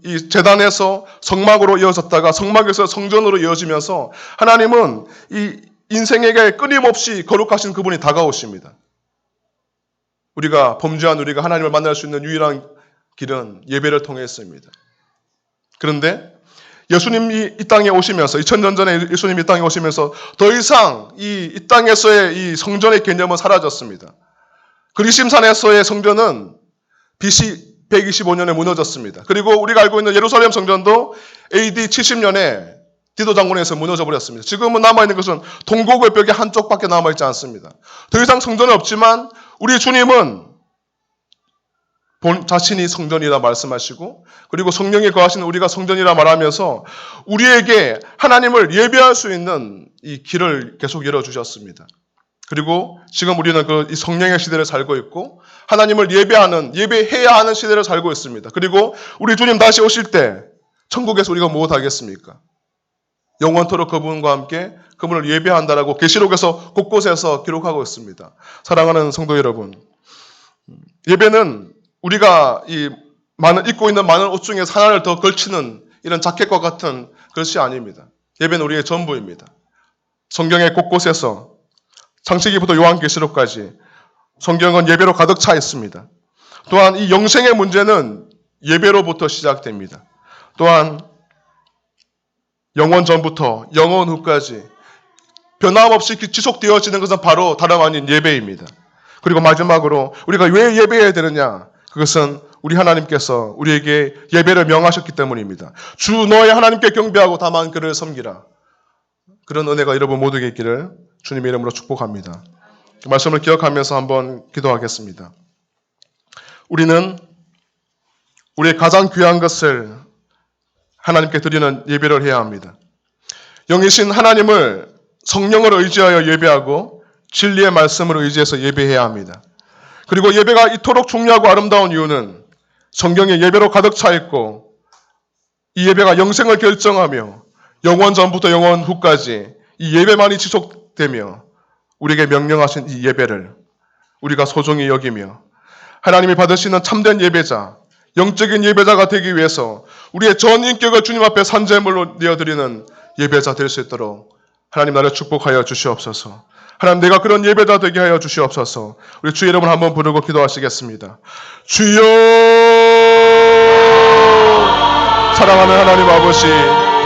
이 제단에서 성막으로 이어졌다가 성막에서 성전으로 이어지면서 하나님은 이 인생에게 끊임없이 거룩하신 그분이 다가오십니다. 우리가 범죄한 우리가 하나님을 만날 수 있는 유일한 길은 예배를 통했습니다. 그런데 예수님이 이 땅에 오시면서 2000년 전에 예수님이 이 땅에 오시면서 더 이상 이 땅에서의 이 성전의 개념은 사라졌습니다. 그리심산에서의 성전은 BC 125년에 무너졌습니다. 그리고 우리가 알고 있는 예루살렘 성전도 AD 70년에 디도 장군에서 무너져 버렸습니다. 지금은 남아있는 것은 동고의 벽의 한쪽밖에 남아있지 않습니다. 더 이상 성전은 없지만 우리 주님은 본 자신이 성전이라 말씀하시고 그리고 성령에 거하시는 우리가 성전이라 말하면서 우리에게 하나님을 예배할 수 있는 이 길을 계속 열어주셨습니다. 그리고 지금 우리는 이 성령의 시대를 살고 있고 하나님을 예배해야 하는 시대를 살고 있습니다. 그리고 우리 주님 다시 오실 때 천국에서 우리가 무엇 하겠습니까? 영원토록 그분과 함께 그분을 예배한다라고 계시록에서 곳곳에서 기록하고 있습니다. 사랑하는 성도 여러분, 예배는 우리가 입고 있는 많은 옷 중에서 하나를 더 걸치는 이런 자켓과 같은 것이 아닙니다. 예배는 우리의 전부입니다. 성경의 곳곳에서 창세기부터 요한계시록까지 성경은 예배로 가득 차 있습니다. 또한 이 영생의 문제는 예배로부터 시작됩니다. 또한 영원 전부터 영원 후까지 변함없이 지속되어지는 것은 바로 다름 아닌 예배입니다. 그리고 마지막으로 우리가 왜 예배해야 되느냐? 그것은 우리 하나님께서 우리에게 예배를 명하셨기 때문입니다. 주 너의 하나님께 경배하고 다만 그를 섬기라. 그런 은혜가 여러분 모두에게 있기를 주님의 이름으로 축복합니다. 말씀을 기억하면서 한번 기도하겠습니다. 우리는 우리의 가장 귀한 것을 하나님께 드리는 예배를 해야 합니다. 영이신 하나님을 성령을 의지하여 예배하고 진리의 말씀을 의지해서 예배해야 합니다. 그리고 예배가 이토록 중요하고 아름다운 이유는 성경에 예배로 가득 차 있고 이 예배가 영생을 결정하며 영원 전부터 영원 후까지 이 예배만이 지속되며 우리에게 명령하신 이 예배를 우리가 소중히 여기며 하나님이 받으시는 참된 예배자, 영적인 예배자가 되기 위해서 우리의 전 인격을 주님 앞에 산제물로 내어드리는 예배자 될 수 있도록 하나님 나를 축복하여 주시옵소서. 하나님 내가 그런 예배자 되게 하여 주시옵소서. 우리 주의 이름을 한번 부르고 기도하시겠습니다. 주여, 사랑하는 하나님 아버지,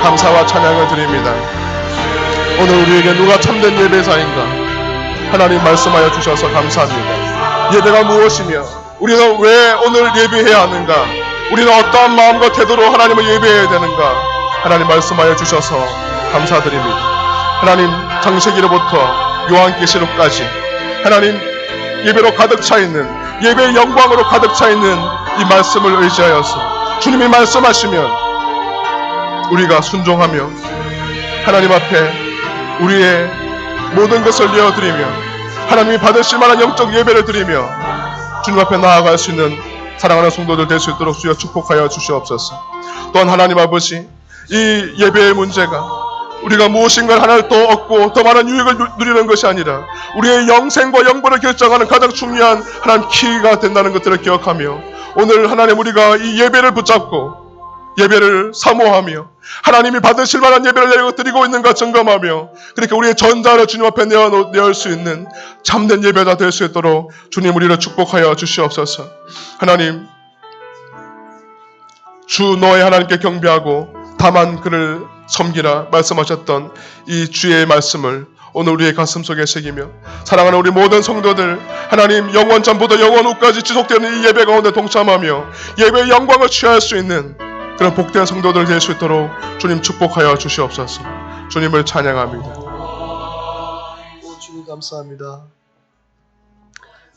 감사와 찬양을 드립니다. 오늘 우리에게 누가 참된 예배자인가 하나님 말씀하여 주셔서 감사합니다. 예배가 무엇이며 우리는 왜 오늘 예배해야 하는가, 우리는 어떠한 마음과 태도로 하나님을 예배해야 되는가 하나님 말씀하여 주셔서 감사드립니다. 하나님 창세기로부터 요한계시록까지 하나님 예배로 가득 차 있는, 예배의 영광으로 가득 차 있는 이 말씀을 의지하여서 주님이 말씀하시면 우리가 순종하며 하나님 앞에 우리의 모든 것을 내어드리며 하나님이 받으실 만한 영적 예배를 드리며 주님 앞에 나아갈 수 있는 사랑하는 성도들 될 수 있도록 주여 축복하여 주시옵소서. 또한 하나님 아버지, 이 예배의 문제가 우리가 무엇인가 하나를 더 얻고 더 많은 유익을 누리는 것이 아니라 우리의 영생과 영본을 결정하는 가장 중요한 하나님 키가 된다는 것들을 기억하며 오늘 하나님 우리가 이 예배를 붙잡고 예배를 사모하며 하나님이 받으실 만한 예배를 드리고 있는가 점검하며 그렇게 우리의 전자를 주님 앞에 내어놓을 수 있는 참된 예배가 될 수 있도록 주님 우리를 축복하여 주시옵소서. 하나님, 주 너의 하나님께 경배하고 다만 그를 섬기라 말씀하셨던 이 주의 말씀을 오늘 우리의 가슴 속에 새기며 사랑하는 우리 모든 성도들 하나님 영원 전부터 영원 후까지 지속되는 이 예배 가운데 동참하며 예배의 영광을 취할 수 있는 그런 복된 성도들 될 수 있도록 주님 축복하여 주시옵소서. 주님을 찬양합니다. 주님 감사합니다.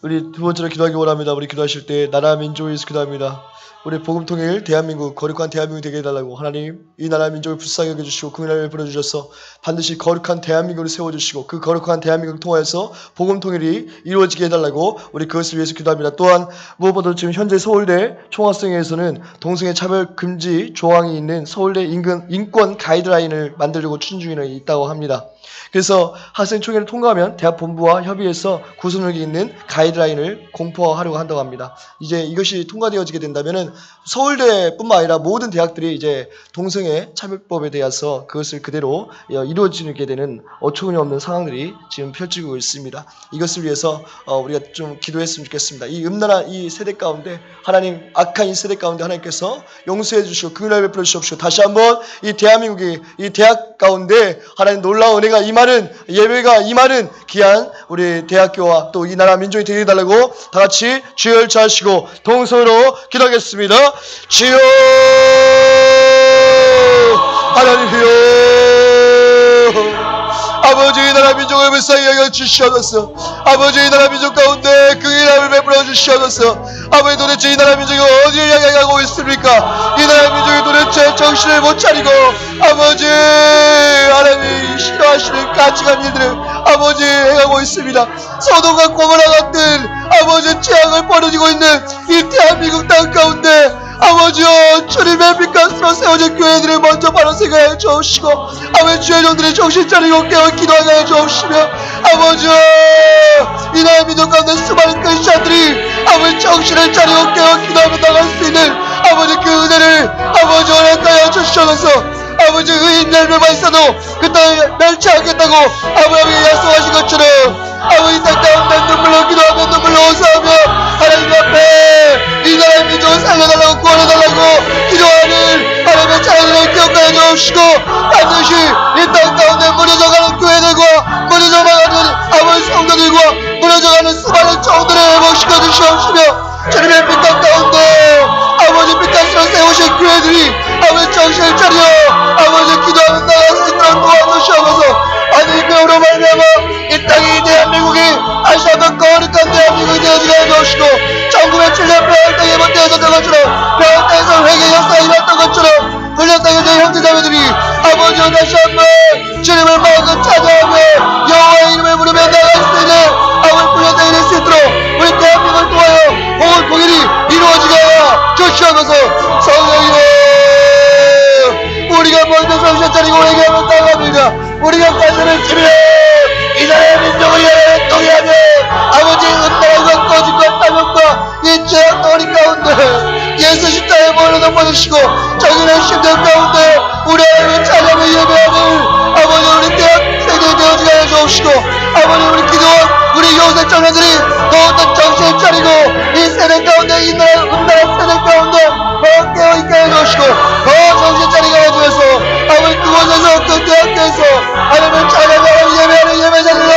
우리 두 번째로 기도하기 원합니다. 우리 기도하실 때 나라 민족을 위해서 기도합니다. 우리 복음 통일 대한민국 거룩한 대한민국이 되게 해달라고 하나님 이 나라 민족을 불쌍히 여겨주시고 그 나라를 불어주셔서 반드시 거룩한 대한민국을 세워주시고 그 거룩한 대한민국을 통하여서 복음 통일이 이루어지게 해달라고 우리 그것을 위해서 기도합니다. 또한 무엇보다도 지금 현재 서울대 총학생회에서는 동성애 차별 금지 조항이 있는 서울대 인권 가이드라인을 만들려고 추진 중에 있다고 합니다. 그래서 학생총회를 통과하면 대학 본부와 협의해서 구속력이 있는 가이드라인을 공포하려고 한다고 합니다. 이제 이것이 통과되어지게 된다면은 서울대뿐만 아니라 모든 대학들이 이제 동성애 차별법에 대해서 그것을 그대로 이루어지게 되는 어처구니 없는 상황들이 지금 펼치고 있습니다. 이것을 위해서 우리가 좀 기도했으면 좋겠습니다. 이 음란한 이 세대 가운데 하나님 악한 이 세대 가운데 하나님께서 용서해 주시고 긍휼을 베풀어 주시옵시고 다시 한번 이 대한민국이 이 대학 가운데 하나님 놀라운 은혜가 임하는 예배가 임하는 귀한 우리 대학교와 또 이 나라 민족이 되게 해달라고 다 같이 주여 열차하시고 동서로 기도하겠습니다. 주여 하나님이여 아버지 이 나라 민족을 불쌍히 여겨주시옵소서. 아버지 이 나라 민족 가운데 긍휼함을 베풀어 주시옵소서. 아버지 도대체 이 나라 민족이 어디를 향해 가고 있습니까? 이 나라 민족이 도대체 정신을 못 차리고 아버지 하나님이 싫어하시는 가치관 일들을 아버지 해가고 있습니다. 소돔과 고모라 같은 아버지 재앙을 벌어지고 있는 이 대한민국 땅 가운데 아버지여 주님의 빛가스로 세워진 교회들을 먼저 바로 생각해 주옵시고 아버지 주의 종들이 정신 차리고 깨어 기도하게 해 주옵시며 아버지여 이 나라 민족 가운데 수많은 크리스찬들이 아버지 정신을 차리고 깨어 기도하며 나갈 수 있는 아버지 그 은혜를 아버지 허락하여 주시옵소서. 아버지 의인들 멸망 있어도 그 땅에 멸치하겠다고 아브라함이 약속하신 것처럼 아버지 땅 가운데 눈물로 기도하며 눈물로 호소하며 하나님 앞에 이 나라의 민족을 살려달라고 구원해달라고 기도하는 하나님의 자녀들을 기억하여 주옵시고 반드시 이 땅 가운데 무너져가는 교회들과 무너져가는 아버지 성도들과 무너져가는 수많은 종들을 회복시켜 주시옵시며 주님의 빛땅 가운데 아버지 빛가스로 세우신 교회들이 아버지 정신을 차려 아버지 기도하며 나갈 수 있도록 도와주시옵소서. 하나님 그로 말미암아 이 땅이 대한민국이 다시 한번 거룩한 대한민국이 되어지게 해주시고 1907년 평화 땅에 못되어졌던 것처럼 평화 땅에서 회개 역사가 일어났던 것처럼 훈련 땅에 저희 형제자매들이 아버지와 다시 한번 주님을 마음껏 찾아오며 여호와의 이름을 부르며 나갈 수 있는 아버지 훈련 땅이 될 수 있도록 우리 대한민국을 통하여 복음 통일이 이루어지게 하여 주시옵소서. 성령이여 우리가 먼저 정신 차리고 회개하며 나갑니다. 우리가 가서는 주여 이 나라의 민족을 열어내 통일하며 아버지 은나라과 거짓과 탐욕과 이 죄악 덩어리 가운데 예수 십자가에 몰려 덮어주시고 정인의 심정 가운데 우리 하나님을 찬양하며 예배하는 아버지 우리 대학 세대에 되어지게 하여 주옵시고 아버지 우리 기도원 우리 요새 청년들이 더욱더 정신을 차리고 이 세대 가운데 이 나라 은나라 세대 가운데 더 깨어있게 해주시고 더 정신 차리게 해주셔서 아버지 그곳에서 그 대학교에서 하나님을 찬양하며 예배하는 예배자들로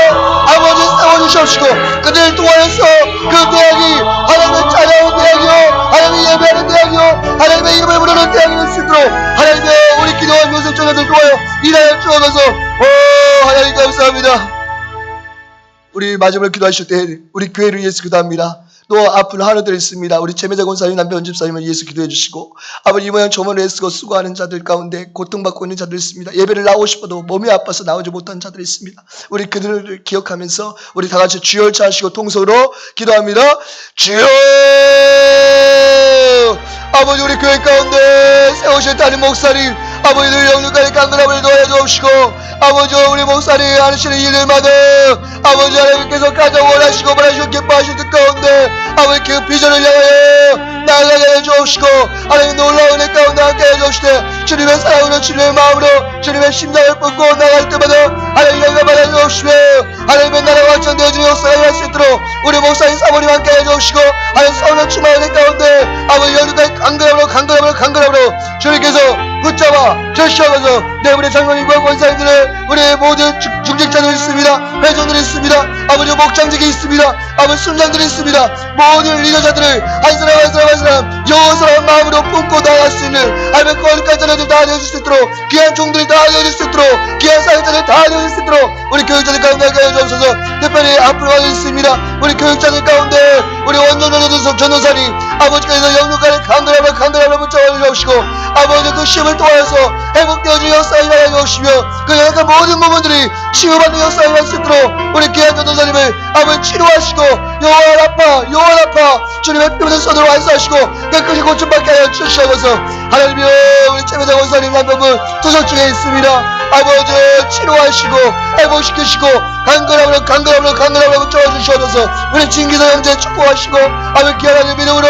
아버지 세워주시옵시고 그들을 통하여서 그 대학이 하나님을 찬양하는 대학이요 하나님을 예배하는 대학이요 하나님의 이름을 부르는 대학이 될 수 있도록 하나님의 우리 기도원 요새 청년들 통하여 일하여 주옵소서. 오 하나님 감사합니다. 우리 마지막으로 기도하실 때 우리 교회를 위해서 기도합니다. 또 아픈 환우들이 있습니다. 우리 재매자 권사님, 남편 집사님을 위해서 기도해 주시고 아버지 이 모양 저모를 애쓰고 수고하는 자들 가운데 고통받고 있는 자들이 있습니다. 예배를 나오고 싶어도 몸이 아파서 나오지 못한 자들이 있습니다. 우리 그들을 기억하면서 우리 다 같이 주여 하시고 통성으로 기도합니다. 주여 아버지 우리 교회 가운데 세우실 담임 목사님 아버지들 영육간의 강건함을 도와줘 주옵시고 아버지 우리 목사님 하시는 일들마다 아버지 하나님께서 가장 원하시고 바라시고 기뻐하실 뜻 가운데 아버지 그 비전을 향하여 나아가게 해주옵시고 하나님 놀라운 애 가운데 함께 해주옵시되 주님의 사랑으로 주님의 마음으로 주님의 심장을 뿜고 나갈 때마다 하나님 영광 받아주옵시며 하나님의 나라가 확장되어지는 역사가 할 수 있도록 우리 목사님 사모님 함께 해주옵시고 하나님 성령 충만한 애 가운데 아버지 영육간의 강건함으로 주님께서 붙잡아 주시옵소서. 네 우리 장로님과 권사님들의 우리 모든 중직자들이 있습니다. 회장들이 있습니다. 아버지 목장직이 있습니다. 아버지 순장들이 있습니다. 모든 리더자들을 한 사람 여호와스러운 마음으로 품고 나아갈 수 있는 하나님의 거룩한 자녀들 다 되어줄 수 있도록 귀한 종들이 다 되어줄 수 있도록 귀한 사역자들 다 되어줄 수 있도록 우리 교육자들 가운데 하여 주옵소서. 특별히 앞으로 가겠습니다. 우리 교육자들 가운데 우리 원정전 전도사님 아버지께서 영육간에 강건함을 붙잡아 주옵시고 아버지 그 시험을 통하여서 회복되어진 역사에 일하여 주옵시며 그 약한 모든 부분들이 치유받는 역사에 일할 수 있도록 우리 귀한 전도사님을 아버지 치료하시고 요한 아파 주님의 피부를 손으로 완수하시고 깨끗이 고침받게 하여 주시옵소서. 하나님이여 우리 최배당 원사님 남편분 투석 중에 있습니다. 아버지 치료하시고 회복시키시고 강건함으로 붙잡아주시옵소서. 우리 진기도 형제 축복하시고 아버지 귀한 아들 믿음으로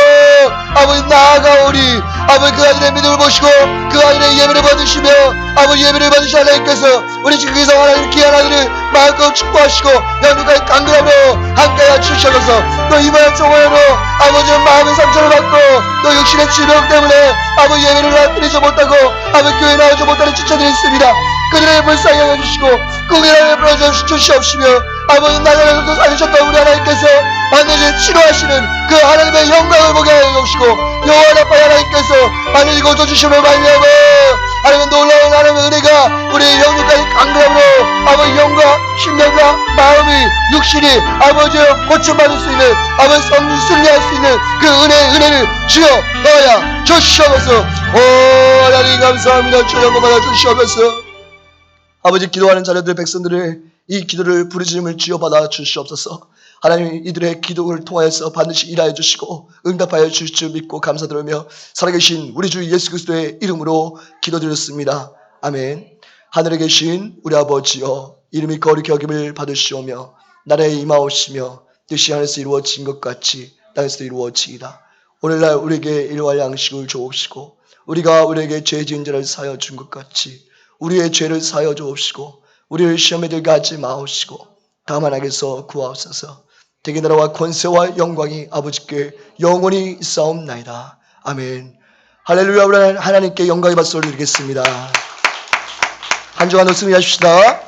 아버지 나아가오리. 아버지 그 아들의 믿음을 보시고 그 아들의 예배를 받으시며 아버지 예배를 받으신 하나님께서 우리 진기도 하나님 귀한 아들을 마음껏 축복하시고 영육간에 강건함으로 함께하여 주시옵소서. 또 이번 종호에도 아버지 마음의 상처를 받고 또 육신의 질병 때문에 아버지 예배를 드리지 못하고 아버지 교회 나오지 못하는 지체들이 있습니다. 그들의 불쌍히 여겨주시고 꿈이라를 불어주시옵시며 아버지 나사렛에서 살리셨던 우리 하나님께서 반드시 치료하시는 그 하나님의 영광을 보게 하여 주시고 여호와 아빠 하나님께서 반드시 고쳐주심을 말미암아 하나님의 놀라운 하나님의 은혜가 우리 영육간의 강건함으로 아버지 영과 심령과 마음이 육신이 아버지 고침받을 수 있는 아버지 승리할 수 있는 그 은혜를 주여 넣어야 주시옵소서. 오 하나님 감사합니다. 주여 영광 받아 주시옵소서. 아버지 기도하는 자녀들 백성들을 이 기도를 부르짖음을 주여 받아 주시옵소서. 하나님 이들의 기도를 통하여서 반드시 일하여 주시고 응답하여 주실 줄 믿고 감사드리며 살아계신 우리 주 예수 그리스도의 이름으로 기도드렸습니다. 아멘. 하늘에 계신 우리 아버지여 이름이 거룩히 여김을 받으시오며 나라에 임하오시며 뜻이 하늘에서 이루어진 것 같이 땅에서도 이루어지이다. 오늘날 우리에게 일용할 양식을 주옵시고 우리가 우리에게 죄 지은 자를 사하여 준 것 같이 우리의 죄를 사하여 주옵시고 우리를 시험에 들게 하지 마옵시고 다만 악에서 구하옵소서. 대개 나라와 권세와 영광이 아버지께 영원히 있사옵나이다. 아멘. 할렐루야. 우리 하나님께 영광의 박수를 드리겠습니다. 한 주간 웃음이 하십시다.